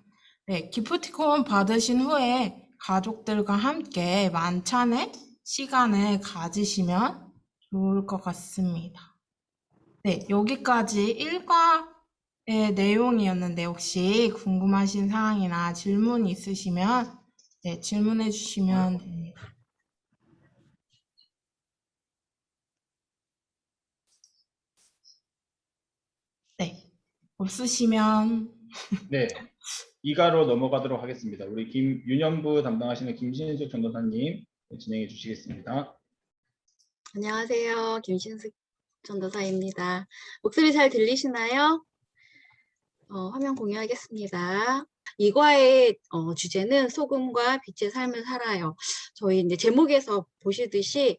기프티콘 받으신 후에 가족들과 함께 만찬의 시간을 가지시면 좋을 것 같습니다. 여기까지 일과의 내용이었는데 혹시 궁금하신 사항이나 질문이 있으시면 질문해 주시면 됩니다. 없으시면
네, 이가로 넘어가도록 하겠습니다. 우리 유년부 담당하시는 김신숙 전도사님 진행해 주시겠습니다.
안녕하세요. 김신숙 전도사입니다. 목소리 잘 들리시나요? 화면 공유하겠습니다. 이과의 주제는 소금과 빛의 삶을 살아요. 저희 이제 제목에서 보시듯이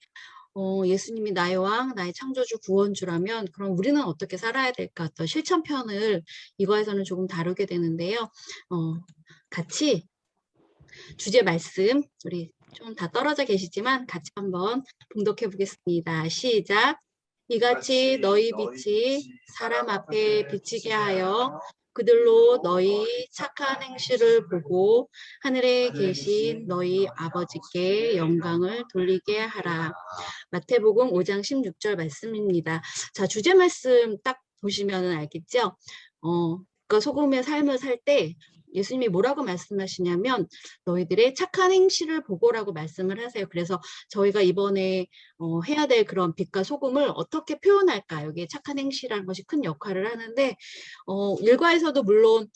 예수님이 나의 왕, 나의 창조주, 구원주라면 그럼 우리는 어떻게 살아야 될까? 어떤 실천편을 이과에서는 조금 다루게 되는데요. 같이 주제 말씀, 우리 좀 다 떨어져 계시지만 같이 한번 봉독해 보겠습니다. 시작! 이같이 너희 빛이 사람 앞에 비치게 하여 그들로 너희 착한 행실을 보고 하늘에 계신 너희 아버지께 영광을 돌리게 하라. 마태복음 5장 16절 말씀입니다. 자, 주제 말씀 딱 보시면 알겠죠? 그러니까 소금의 삶을 살 때 예수님이 뭐라고 말씀하시냐면 너희들의 착한 행실을 보고라고 말씀을 하세요. 그래서 저희가 이번에 해야 될 그런 빛과 소금을 어떻게 표현할까? 여기에 착한 행실이라는 것이 큰 역할을 하는데 일과에서도 물론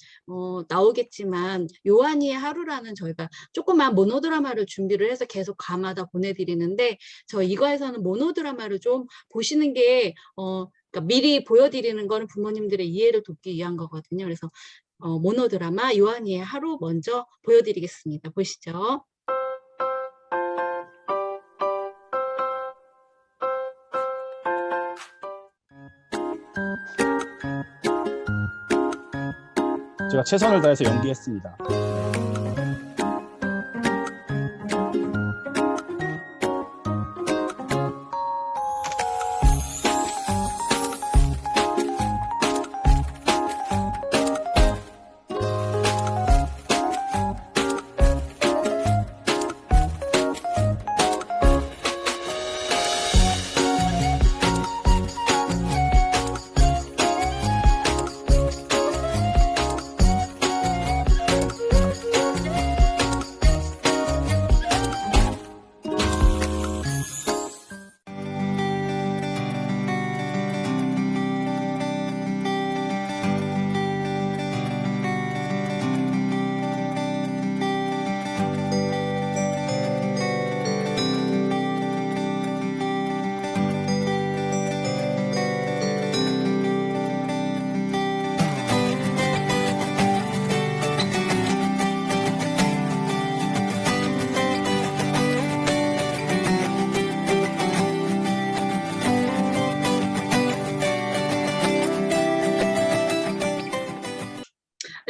나오겠지만 요한이의 하루라는 저희가 조그만 모노드라마를 준비를 해서 계속 과마다 보내드리는데 저 이과에서는 모노드라마를 좀 보시는 게 그러니까 미리 보여드리는 거는 부모님들의 이해를 돕기 위한 거거든요. 그래서 모노드라마 요한이의 하루 먼저 보여드리겠습니다. 보시죠.
제가 최선을 다해서 연기했습니다.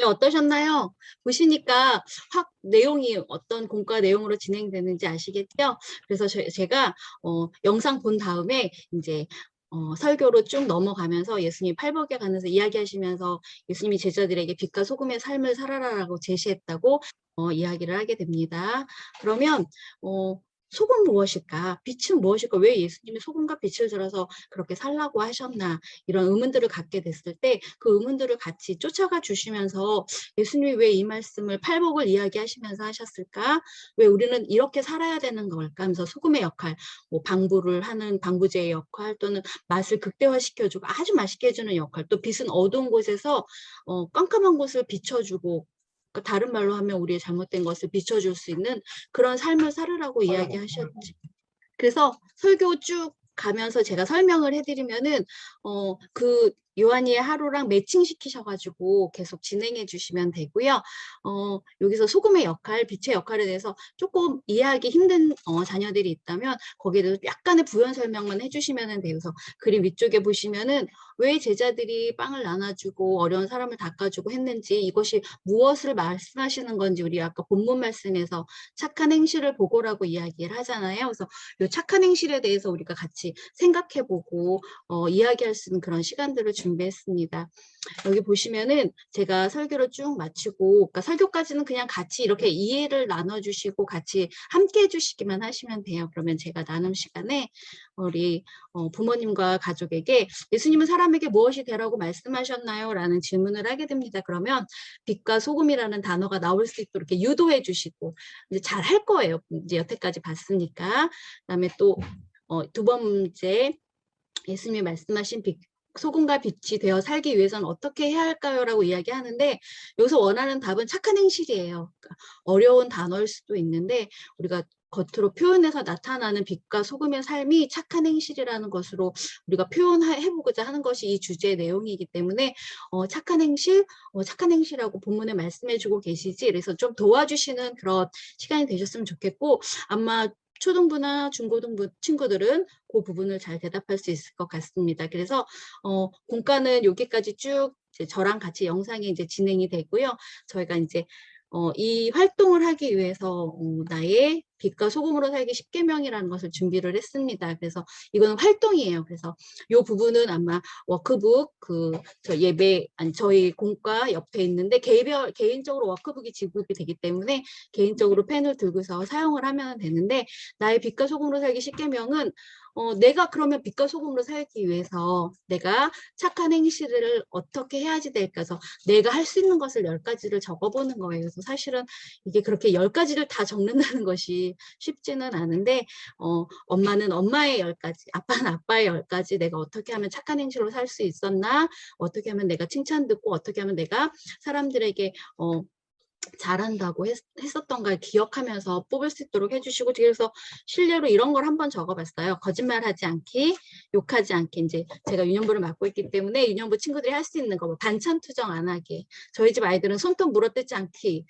어떠셨나요? 보시니까 확 내용이 어떤 공과 내용으로 진행되는지 아시겠죠? 그래서 제가 영상 본 다음에 이제 설교로 쭉 넘어가면서 예수님 팔복에 관해서 이야기하시면서 예수님이 제자들에게 빛과 소금의 삶을 살아라라고 제시했다고 이야기를 하게 됩니다. 그러면 속은 무엇일까? 빛은 무엇일까? 왜 예수님이 소금과 빛을 들어서 그렇게 살라고 하셨나? 이런 의문들을 갖게 됐을 때 그 의문들을 같이 쫓아가 주시면서 예수님이 왜 이 말씀을 팔복을 이야기하시면서 하셨을까? 왜 우리는 이렇게 살아야 되는 걸까? 하면서 소금의 역할, 뭐 방부를 하는 방부제의 역할, 또는 맛을 극대화시켜주고 아주 맛있게 해주는 역할, 또 빛은 어두운 곳에서 깜깜한 곳을 비춰주고, 그러니까 다른 말로 하면 우리의 잘못된 것을 비춰줄 수 있는 그런 삶을 살으라고 이야기하셨지. 그래서 설교 쭉 가면서 제가 설명을 해드리면은 그 요한이의 하루랑 매칭시키셔가지고 계속 진행해 주시면 되고요. 여기서 소금의 역할, 빛의 역할에 대해서 조금 이해하기 힘든 자녀들이 있다면 거기에 대해서 약간의 부연 설명만 해주시면 돼요. 그래서 그림 위쪽에 보시면은 왜 제자들이 빵을 나눠주고 어려운 사람을 닦아주고 했는지, 이것이 무엇을 말씀하시는 건지 우리 아까 본문 말씀에서 착한 행실을 보고라고 이야기를 하잖아요. 그래서 이 착한 행실에 대해서 우리가 같이 생각해보고 이야기할 수 있는 그런 시간들을 준비했습니다. 여기 보시면은 제가 설교를 쭉 마치고, 그러니까 설교까지는 그냥 같이 이렇게 이해를 나눠주시고 같이 함께 해주시기만 하시면 돼요. 그러면 제가 나눔 시간에 우리 부모님과 가족에게 예수님은 사람에게 무엇이 되라고 말씀하셨나요? 라는 질문을 하게 됩니다. 그러면 빛과 소금이라는 단어가 나올 수 있도록 이렇게 유도해 주시고, 이제 잘 할 거예요. 이제 여태까지 봤으니까. 그다음에 또 두 번째, 예수님이 말씀하신 소금과 빛이 되어 살기 위해서는 어떻게 해야 할까요? 라고 이야기하는데, 여기서 원하는 답은 착한 행실이에요. 그러니까 어려운 단어일 수도 있는데 우리가 겉으로 표현해서 나타나는 빛과 소금의 삶이 착한 행실이라는 것으로 우리가 표현해보고자 하는 것이 이 주제의 내용이기 때문에 착한 행실, 착한 행실이라고 본문에 말씀해주고 계시지. 그래서 좀 도와주시는 그런 시간이 되셨으면 좋겠고, 아마 초등부나 중고등부 친구들은 그 부분을 잘 대답할 수 있을 것 같습니다. 그래서 공과는 여기까지 쭉 이제 저랑 같이 영상이 이제 진행이 되고요. 저희가 이제 이 활동을 하기 위해서 나의 빛과 소금으로 살기 10계명이라는 것을 준비를 했습니다. 그래서 이거는 활동이에요. 그래서 이 부분은 아마 워크북 저희 공과 옆에 있는데 개인적으로 워크북이 지급이 되기 때문에 개인적으로 펜을 들고서 사용을 하면 되는데, 나의 빛과 소금으로 살기 10계명은 내가 그러면 빛과 소금으로 살기 위해서 내가 착한 행실을 어떻게 해야지 될까 해서 내가 할 수 있는 것을 10가지를 적어보는 거예요. 그래서 사실은 이게 그렇게 10가지를 다 적는다는 것이 쉽지는 않은데, 엄마는 엄마의 10가지, 아빠는 아빠의 10가지, 내가 어떻게 하면 착한 행실로 살 수 있었나, 어떻게 하면 내가 칭찬 듣고, 어떻게 하면 내가 사람들에게 잘한다고 했었던가 기억하면서 뽑을 수 있도록 해주시고, 그래서 실례로 이런 걸 한번 적어봤어요. 거짓말하지 않기, 욕하지 않기. 이제 제가 유년부를 맡고 있기 때문에 유년부 친구들이 할 수 있는 거, 뭐 반찬 투정 안 하기, 저희 집 아이들은 손톱 물어뜯지 않기,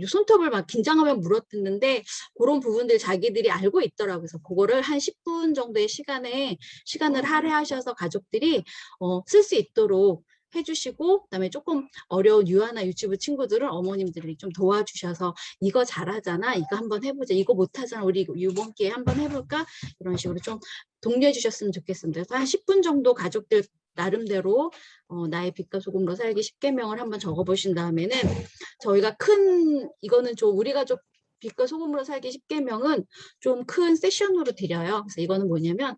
손톱을 막 긴장하면 물어뜯는데 그런 부분들 자기들이 알고 있더라고요. 그래서 그거를 한 10분 정도의 시간을 할애하셔서 가족들이 쓸 수 있도록 해주시고, 그다음에 조금 어려운 유아나 유치부 친구들은 어머님들이 좀 도와주셔서 이거 잘하잖아, 이거 한번 해보자, 이거 못하잖아, 우리 이번 기회에 한번 해볼까, 이런 식으로 좀 독려해 주셨으면 좋겠습니다. 그래서 한 10분 정도 가족들 나름대로 나의 빛과 소금으로 살기 10계명을 한번 적어보신 다음에는 저희가 이거는 좀 우리 가족 빛과 소금으로 살기 10계명은 좀 큰 세션으로 드려요. 그래서 이거는 뭐냐면,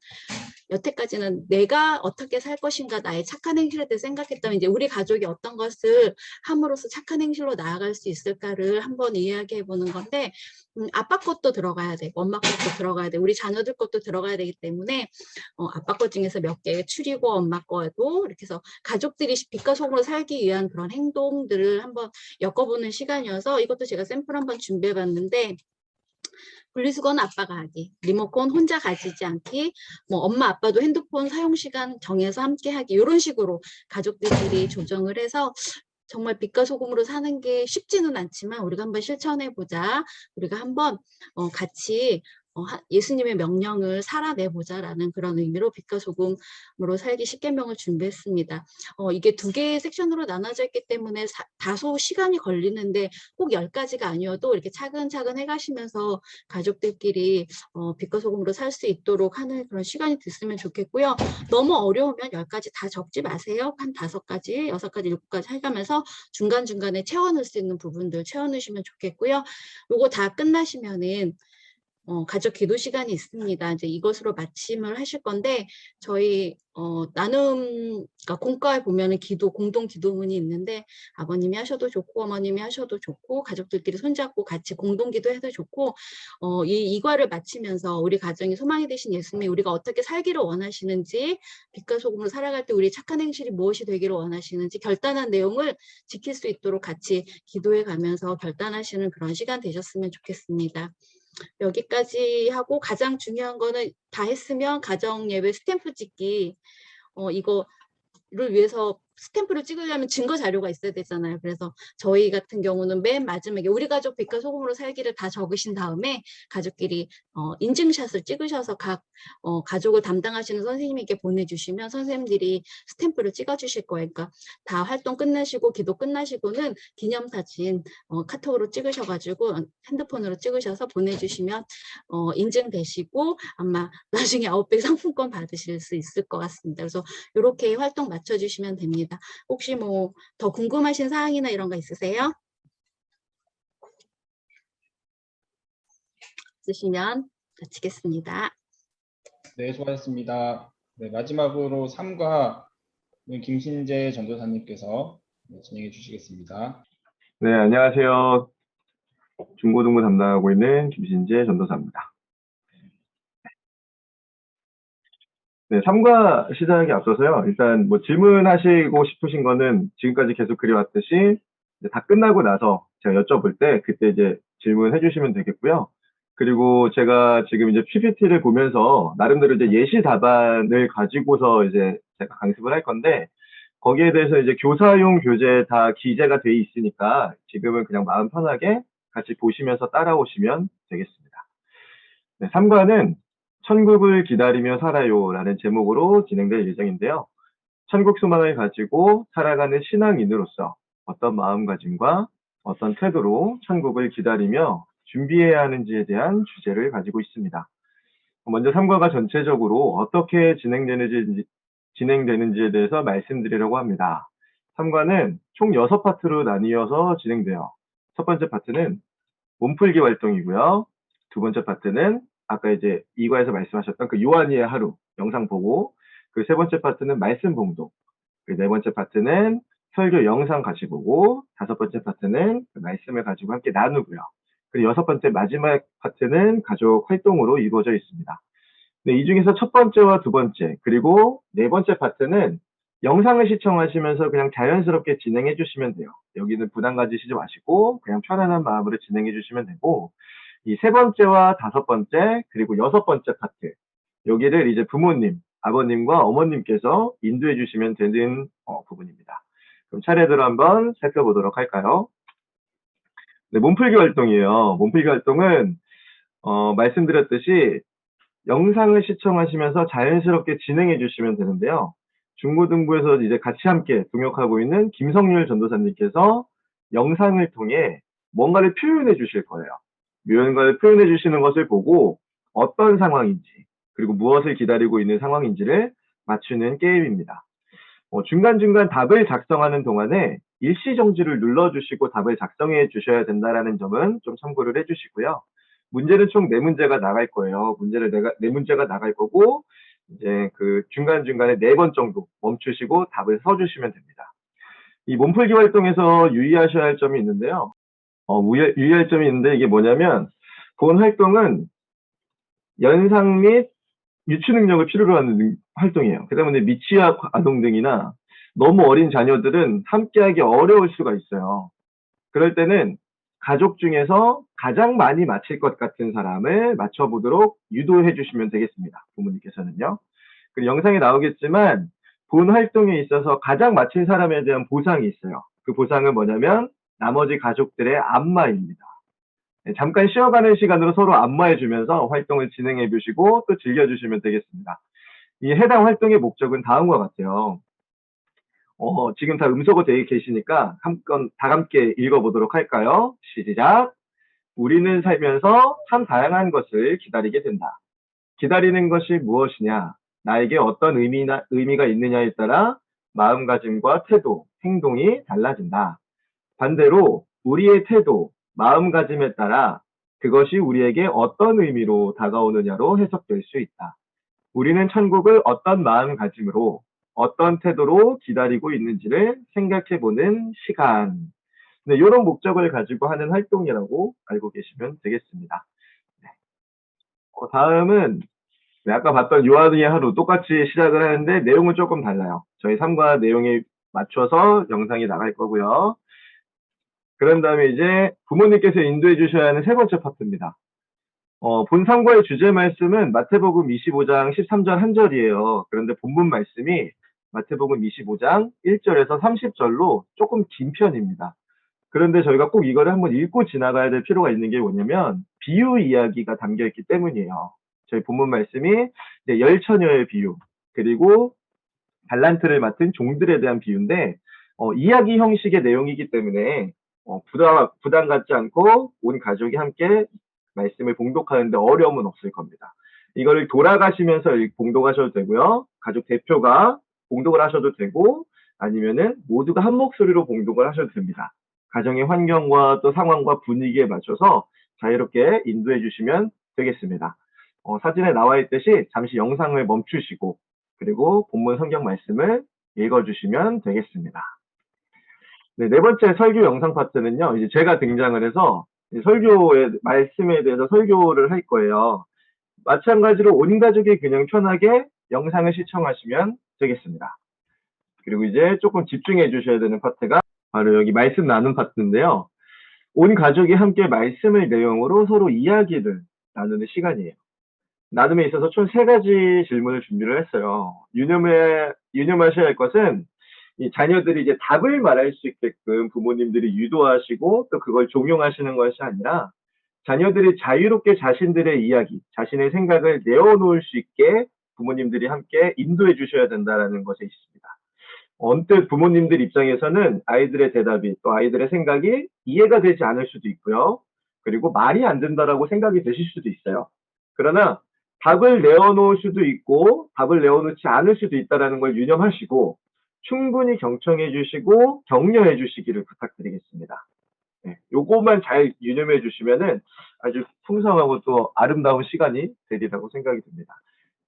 여태까지는 내가 어떻게 살 것인가, 나의 착한 행실에 대해 생각했다면 이제 우리 가족이 어떤 것을 함으로써 착한 행실로 나아갈 수 있을까를 한번 이야기해 보는 건데, 아빠 것도 들어가야 되고 엄마 것도 들어가야 되고 우리 자녀들 것도 들어가야 되기 때문에 아빠 것 중에서 몇 개 추리고 엄마 거도 이렇게 해서 가족들이 빛과 소금으로 살기 위한 그런 행동들을 한번 엮어보는 시간이어서, 이것도 제가 샘플 한번 준비해 봤는데, 분리수거는 아빠가 하기, 리모컨 혼자 가지지 않기, 뭐 엄마 아빠도 핸드폰 사용 시간 정해서 함께 하기, 이런 식으로 가족들끼리 조정을 해서 정말 빛과 소금으로 사는 게 쉽지는 않지만 우리가 한번 실천해 보자, 우리가 한번 같이 예수님의 명령을 살아내보자라는 그런 의미로 빛과 소금으로 살기 10계명을 준비했습니다. 이게 2개의 섹션으로 나눠져 있기 때문에 다소 시간이 걸리는데 꼭 10가지가 아니어도 이렇게 차근차근 해가시면서 가족들끼리 빛과 소금으로 살 수 있도록 하는 그런 시간이 됐으면 좋겠고요. 너무 어려우면 10가지 다 적지 마세요. 한 5가지, 6가지, 7가지 해가면서 중간중간에 채워넣을 수 있는 부분들 채워넣으시면 좋겠고요. 요거 다 끝나시면은 가족 기도 시간이 있습니다. 이제 이것으로 마침을 하실 건데 저희 나눔 그러니까 공과에 보면은 기도 공동 기도문이 있는데 아버님이 하셔도 좋고 어머님이 하셔도 좋고 가족들끼리 손잡고 같이 공동 기도해도 좋고 이 과를 마치면서 우리 가정이 소망이 되신 예수님 우리가 어떻게 살기를 원하시는지 빛과 소금으로 살아갈 때 우리 착한 행실이 무엇이 되기를 원하시는지 결단한 내용을 지킬 수 있도록 같이 기도해 가면서 결단하시는 그런 시간 되셨으면 좋겠습니다. 여기까지 하고 가장 중요한 거는 다 했으면 가정 예배 스탬프 찍기 이거를 위해서 스탬프를 찍으려면 증거 자료가 있어야 되잖아요. 그래서 저희 같은 경우는 맨 마지막에 우리 가족 빛과 소금으로 살기를 다 적으신 다음에 가족끼리 인증샷을 찍으셔서 각 가족을 담당하시는 선생님에게 보내주시면 선생님들이 스탬프를 찍어주실 거예요. 그러니까 다 활동 끝나시고 기도 끝나시고는 기념사진 카톡으로 찍으셔가지고 핸드폰으로 찍으셔서 보내주시면 인증되시고 아마 나중에 아웃백 상품권 받으실 수 있을 것 같습니다. 그래서 이렇게 활동 맞춰주시면 됩니다. 혹시 뭐 더 궁금하신 사항이나 이런 거 있으세요? 있으시면 마치겠습니다.
네, 수고하셨습니다. 네, 마지막으로 3과 김신재 전도사님께서 진행해 주시겠습니다.
네, 안녕하세요. 중고등부 담당하고 있는 김신재 전도사입니다. 네, 3과 시작에 앞서서요. 일단 뭐 질문하시고 싶으신 거는 지금까지 계속 그려왔듯이 이제 다 끝나고 나서 제가 여쭤볼 때 그때 이제 질문해 주시면 되겠고요. 그리고 제가 지금 이제 PPT를 보면서 나름대로 이제 예시 답안을 가지고서 이제 제가 강습을 할 건데 거기에 대해서 이제 교사용 교재 다 기재가 돼 있으니까 지금은 그냥 마음 편하게 같이 보시면서 따라오시면 되겠습니다. 네, 3과는 천국을 기다리며 살아요라는 제목으로 진행될 예정인데요. 천국 소망을 가지고 살아가는 신앙인으로서 어떤 마음가짐과 어떤 태도로 천국을 기다리며 준비해야 하는지에 대한 주제를 가지고 있습니다. 먼저 3과가 전체적으로 어떻게 진행되는지에 대해서 말씀드리려고 합니다. 3과는 총 6파트로 나뉘어서 진행돼요. 첫 번째 파트는 몸풀기 활동이고요. 두 번째 파트는 아까 이제 2과에서 말씀하셨던 그 요한이의 하루 영상 보고, 그 세 번째 파트는 말씀 봉독, 그 네 번째 파트는 설교 영상 같이 보고, 다섯 번째 파트는 그 말씀을 가지고 함께 나누고요. 그리고 여섯 번째 마지막 파트는 가족 활동으로 이루어져 있습니다. 네, 이 중에서 첫 번째와 두 번째 그리고 네 번째 파트는 영상을 시청하시면서 그냥 자연스럽게 진행해 주시면 돼요. 여기는 부담 가지시지 마시고 그냥 편안한 마음으로 진행해 주시면 되고, 이 세 번째와 다섯 번째 그리고 여섯 번째 파트 여기를 이제 부모님, 아버님과 어머님께서 인도해 주시면 되는 부분입니다. 그럼 차례대로 한번 살펴보도록 할까요? 네, 몸풀기 활동이에요. 몸풀기 활동은 말씀드렸듯이 영상을 시청하시면서 자연스럽게 진행해 주시면 되는데요. 중고등부에서 이제 같이 함께 동역하고 있는 김성률 전도사님께서 영상을 통해 뭔가를 표현해 주실 거예요. 무언가를 표현해 주시는 것을 보고 어떤 상황인지 그리고 무엇을 기다리고 있는 상황인지를 맞추는 게임입니다. 중간중간 답을 작성하는 동안에 일시정지를 눌러주시고 답을 작성해 주셔야 된다는 점은 좀 참고를 해주시고요. 문제는 총 4문제가 나갈 거예요. 네 문제가 나갈 거고, 이제 그 중간중간에 4번 정도 멈추시고 답을 써주시면 됩니다. 이 몸풀기 활동에서 유의하셔야 할 점이 있는데요. 유의할 점이 있는데 이게 뭐냐면, 본 활동은 연상 및 유추 능력을 필요로 하는 활동이에요. 그 때문에 미취학 아동 등이나 너무 어린 자녀들은 함께하기 어려울 수가 있어요. 그럴 때는 가족 중에서 가장 많이 맞힐 것 같은 사람을 맞춰보도록 유도해 주시면 되겠습니다. 부모님께서는요. 그리고 영상에 나오겠지만 본 활동에 있어서 가장 맞힌 사람에 대한 보상이 있어요. 그 보상은 뭐냐면 나머지 가족들의 안마입니다. 네, 잠깐 쉬어가는 시간으로 서로 안마해 주면서 활동을 진행해 주시고 또 즐겨주시면 되겠습니다. 이 해당 활동의 목적은 다음과 같아요. 지금 다 음소거 되어 계시니까 다 함께 읽어보도록 할까요? 시작! 우리는 살면서 참 다양한 것을 기다리게 된다. 기다리는 것이 무엇이냐? 나에게 어떤 의미가 있느냐에 따라 마음가짐과 태도, 행동이 달라진다. 반대로 우리의 태도, 마음가짐에 따라 그것이 우리에게 어떤 의미로 다가오느냐로 해석될 수 있다. 우리는 천국을 어떤 마음가짐으로, 어떤 태도로 기다리고 있는지를 생각해보는 시간. 네, 이런 목적을 가지고 하는 활동이라고 알고 계시면 되겠습니다. 네. 다음은 아까 봤던 요한의 하루 똑같이 시작을 하는데 내용은 조금 달라요. 저희 3과 내용에 맞춰서 영상이 나갈 거고요. 그런 다음에 이제 부모님께서 인도해 주셔야 하는 세 번째 파트입니다. 본 3과의 주제 말씀은 마태복음 25장 13절 한 절이에요. 그런데 본문 말씀이 마태복음 25장 1절에서 30절로 조금 긴 편입니다. 그런데 저희가 꼭 이거를 한번 읽고 지나가야 될 필요가 있는 게 뭐냐면 비유 이야기가 담겨 있기 때문이에요. 저희 본문 말씀이 이제 열처녀의 비유, 그리고 달란트를 맡은 종들에 대한 비유인데 이야기 형식의 내용이기 때문에 부담 갖지 않고 온 가족이 함께 말씀을 봉독하는데 어려움은 없을 겁니다. 이거를 돌아가시면서 봉독하셔도 되고요. 가족 대표가 봉독을 하셔도 되고 아니면은 모두가 한 목소리로 봉독을 하셔도 됩니다. 가정의 환경과 또 상황과 분위기에 맞춰서 자유롭게 인도해 주시면 되겠습니다. 사진에 나와 있듯이 잠시 영상을 멈추시고 그리고 본문 성경 말씀을 읽어주시면 되겠습니다. 네, 네 번째 설교 영상 파트는요, 이제 제가 등장을 해서 설교의 말씀에 대해서 설교를 할 거예요. 마찬가지로 온 가족이 그냥 편하게 영상을 시청하시면 되겠습니다. 그리고 이제 조금 집중해 주셔야 되는 파트가 바로 여기 말씀 나눈 파트인데요. 온 가족이 함께 말씀의 내용으로 서로 이야기를 나누는 시간이에요. 나눔에 있어서 총 3가지 질문을 준비를 했어요. 유념하셔야 할 것은 이 자녀들이 이제 답을 말할 수 있게끔 부모님들이 유도하시고 또 그걸 종용하시는 것이 아니라 자녀들이 자유롭게 자신들의 이야기, 자신의 생각을 내어놓을 수 있게 부모님들이 함께 인도해 주셔야 된다는 것에 있습니다. 언뜻 부모님들 입장에서는 아이들의 대답이 또 아이들의 생각이 이해가 되지 않을 수도 있고요. 그리고 말이 안 된다라고 생각이 되실 수도 있어요. 그러나 답을 내어놓을 수도 있고 답을 내어놓지 않을 수도 있다는 걸 유념하시고 충분히 경청해 주시고 격려해 주시기를 부탁드리겠습니다. 네, 요것만 잘 유념해 주시면은 아주 풍성하고 또 아름다운 시간이 되리라고 생각이 듭니다.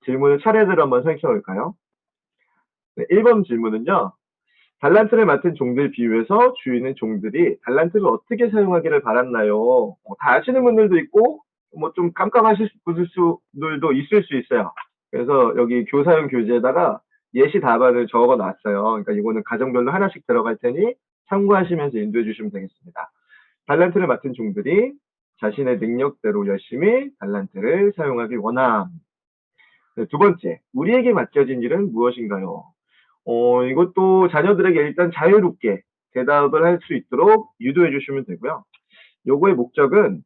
질문을 차례대로 한번 살펴볼까요? 네, 1번 질문은요. 달란트를 맡은 종들 비유에서 주인은 종들이 달란트를 어떻게 사용하기를 바랐나요? 다 아시는 분들도 있고 좀 깜깜하실 분들도 있을 수 있어요. 그래서 여기 교사용 교재에다가 예시 답안을 적어 놨어요. 그러니까 이거는 가정별로 하나씩 들어갈 테니 참고하시면서 인도해 주시면 되겠습니다. 달란트를 맡은 종들이 자신의 능력대로 열심히 달란트를 사용하길 원함. 네, 두 번째, 우리에게 맡겨진 일은 무엇인가요? 이것도 자녀들에게 일단 자유롭게 대답을 할 수 있도록 유도해 주시면 되고요. 요거의 목적은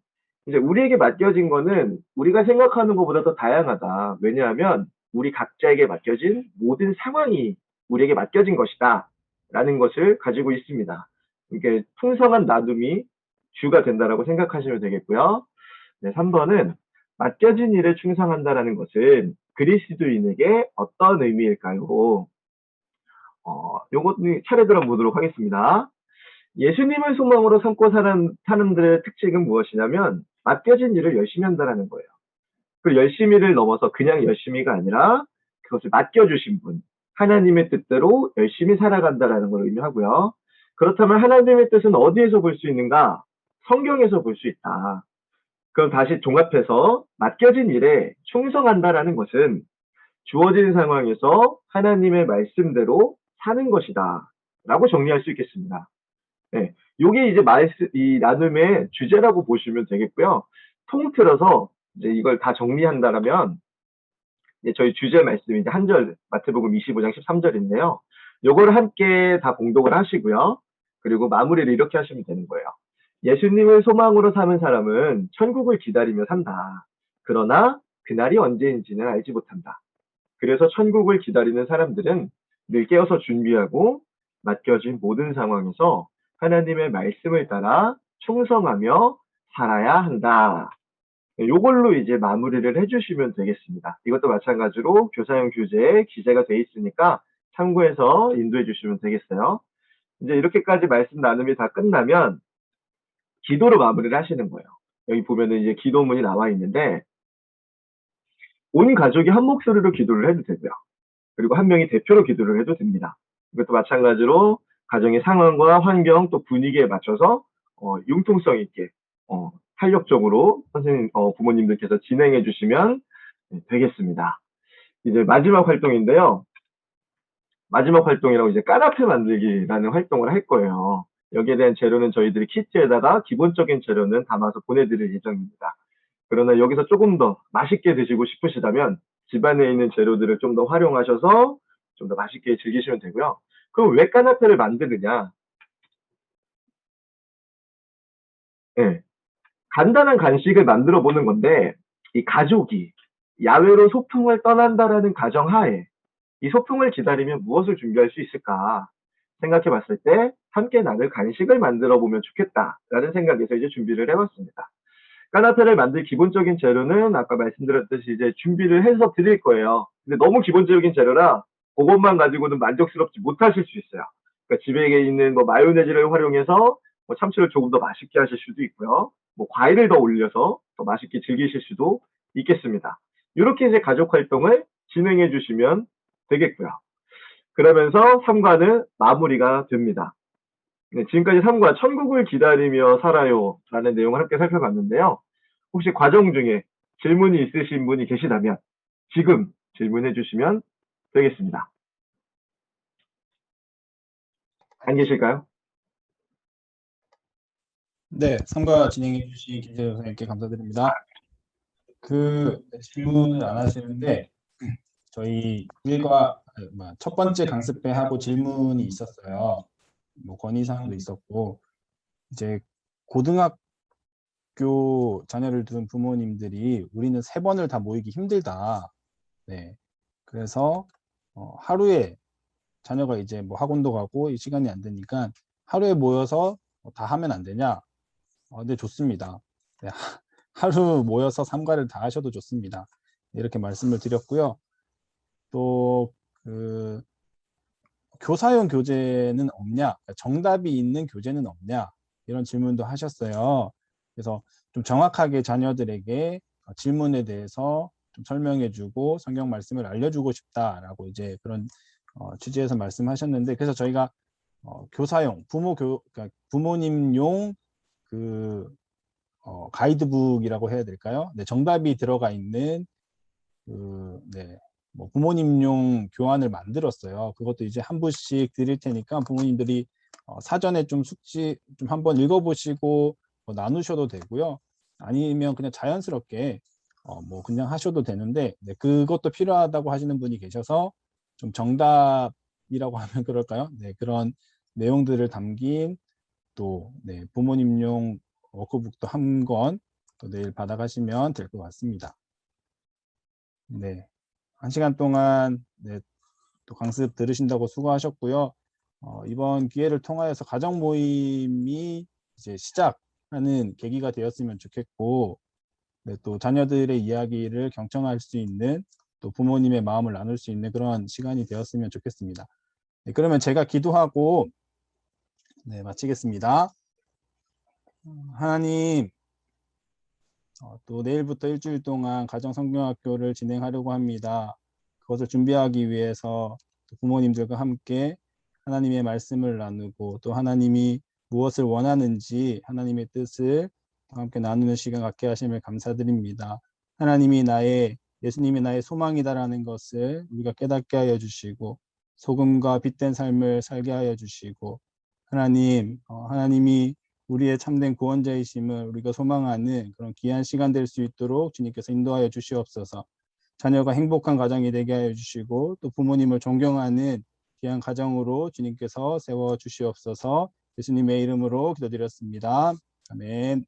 이제 우리에게 맡겨진 거는 우리가 생각하는 것보다 더 다양하다. 왜냐하면 우리 각자에게 맡겨진 모든 상황이 우리에게 맡겨진 것이다. 라는 것을 가지고 있습니다. 이게 풍성한 나눔이 주가 된다라고 생각하시면 되겠고요. 네, 3번은 맡겨진 일에 충성한다라는 것은 그리스도인에게 어떤 의미일까요? 요것은 차례대로 보도록 하겠습니다. 예수님을 소망으로 삼고 사는 사람들의 특징은 무엇이냐면 맡겨진 일을 열심히 한다는 거예요. 그 열심히를 넘어서 그냥 열심히가 아니라 그것을 맡겨주신 분, 하나님의 뜻대로 열심히 살아간다는 걸 의미하고요. 그렇다면 하나님의 뜻은 어디에서 볼 수 있는가? 성경에서 볼 수 있다. 그럼 다시 종합해서 맡겨진 일에 충성한다라는 것은 주어진 상황에서 하나님의 말씀대로 사는 것이다. 라고 정리할 수 있겠습니다. 네, 요게 이제 이 나눔의 주제라고 보시면 되겠고요. 통틀어서 이제 이걸 다 정리한다라면 이제 저희 주제 말씀이 이제 한 절 마태복음 25장 13절인데요. 요거를 함께 다 봉독을 하시고요. 그리고 마무리를 이렇게 하시면 되는 거예요. 예수님을 소망으로 삼은 사람은 천국을 기다리며 산다. 그러나 그날이 언제인지는 알지 못한다. 그래서 천국을 기다리는 사람들은 늘 깨어서 준비하고 맡겨진 모든 상황에서 하나님의 말씀을 따라 충성하며 살아야 한다. 요걸로 이제 마무리를 해주시면 되겠습니다. 이것도 마찬가지로 교사용 교재에 기재가 돼 있으니까 참고해서 인도해 주시면 되겠어요. 이제 이렇게까지 말씀 나눔이 다 끝나면 기도로 마무리를 하시는 거예요. 여기 보면은 이제 기도문이 나와 있는데 온 가족이 한 목소리로 기도를 해도 되고요. 그리고 한 명이 대표로 기도를 해도 됩니다. 이것도 마찬가지로 가정의 상황과 환경 또 분위기에 맞춰서 융통성 있게 탄력적으로 부모님들께서 진행해 주시면 되겠습니다. 이제 마지막 활동인데요. 마지막 활동이라고 이제 까나페 만들기라는 활동을 할 거예요. 여기에 대한 재료는 저희들이 키트에다가 기본적인 재료는 담아서 보내드릴 예정입니다. 그러나 여기서 조금 더 맛있게 드시고 싶으시다면 집안에 있는 재료들을 좀 더 활용하셔서 좀 더 맛있게 즐기시면 되고요. 그럼 왜 까나페를 만드느냐? 네. 간단한 간식을 만들어 보는 건데 이 가족이 야외로 소풍을 떠난다라는 가정하에 이 소풍을 기다리면 무엇을 준비할 수 있을까 생각해 봤을 때 함께 나눌 간식을 만들어 보면 좋겠다라는 생각에서 이제 준비를 해봤습니다. 까나페를 만들 기본적인 재료는 아까 말씀드렸듯이 이제 준비를 해서 드릴 거예요. 근데 너무 기본적인 재료라 그것만 가지고는 만족스럽지 못하실 수 있어요. 그러니까 집에 있는 뭐 마요네즈를 활용해서 뭐 참치를 조금 더 맛있게 하실 수도 있고요. 뭐 과일을 더 올려서 더 맛있게 즐기실 수도 있겠습니다. 이렇게 이제 가족 활동을 진행해 주시면 되겠고요. 그러면서 3과는 마무리가 됩니다. 네, 지금까지 3과 천국을 기다리며 살아요 라는 내용을 함께 살펴봤는데요. 혹시 과정 중에 질문이 있으신 분이 계시다면 지금 질문해 주시면 되겠습니다. 안 계실까요?
네, 3과 진행해 주신 김재현 선생님께 감사드립니다. 질문을 안 하시는데 저희 1과 첫 번째 강습회 하고 질문이 있었어요. 뭐 건의사항도 있었고 이제 고등학교 자녀를 둔 부모님들이 우리는 3번을 다 모이기 힘들다. 네, 그래서 하루에 자녀가 이제 뭐 학원도 가고 이 시간이 안 되니까 하루에 모여서 다 하면 안 되냐? 네, 좋습니다. 네, 하루 모여서 3과를 다 하셔도 좋습니다. 이렇게 말씀을 드렸고요. 또 교사용 교재는 없냐? 정답이 있는 교재는 없냐? 이런 질문도 하셨어요. 그래서 좀 정확하게 자녀들에게 질문에 대해서 좀 설명해주고 성경 말씀을 알려주고 싶다라고 이제 그런 취지에서 말씀하셨는데, 그래서 저희가 교사용, 그러니까 부모님용 가이드북이라고 해야 될까요? 네, 정답이 들어가 있는 뭐 부모님용 교환을 만들었어요. 그것도 이제 한 부씩 드릴 테니까 부모님들이 사전에 좀 숙지 좀 한번 읽어보시고 나누셔도 되고요. 아니면 그냥 자연스럽게 뭐 그냥 하셔도 되는데, 네, 그것도 필요하다고 하시는 분이 계셔서 좀 정답이라고 하면 그럴까요? 네, 그런 내용들을 담긴 또 부모님용 워크북도 한 권 내일 받아가시면 될 것 같습니다. 네, 1시간 동안 또 강습 들으신다고 수고하셨고요. 이번 기회를 통하여서 가정 모임이 이제 시작하는 계기가 되었으면 좋겠고, 또 자녀들의 이야기를 경청할 수 있는, 또 부모님의 마음을 나눌 수 있는 그런 시간이 되었으면 좋겠습니다. 네, 그러면 제가 기도하고 마치겠습니다. 하나님, 또 내일부터 일주일 동안 가정성경학교를 진행하려고 합니다. 그것을 준비하기 위해서 부모님들과 함께 하나님의 말씀을 나누고 또 하나님이 무엇을 원하는지 하나님의 뜻을 함께 나누는 시간 갖게 하심을 감사드립니다. 하나님이 예수님이 나의 소망이다라는 것을 우리가 깨닫게 하여 주시고 소금과 빛된 삶을 살게 하여 주시고, 하나님이 우리의 참된 구원자이심을 우리가 소망하는 그런 귀한 시간 될 수 있도록 주님께서 인도하여 주시옵소서. 자녀가 행복한 가정이 되게 하여 주시고 또 부모님을 존경하는 귀한 가정으로 주님께서 세워 주시옵소서. 예수님의 이름으로 기도드렸습니다. 아멘.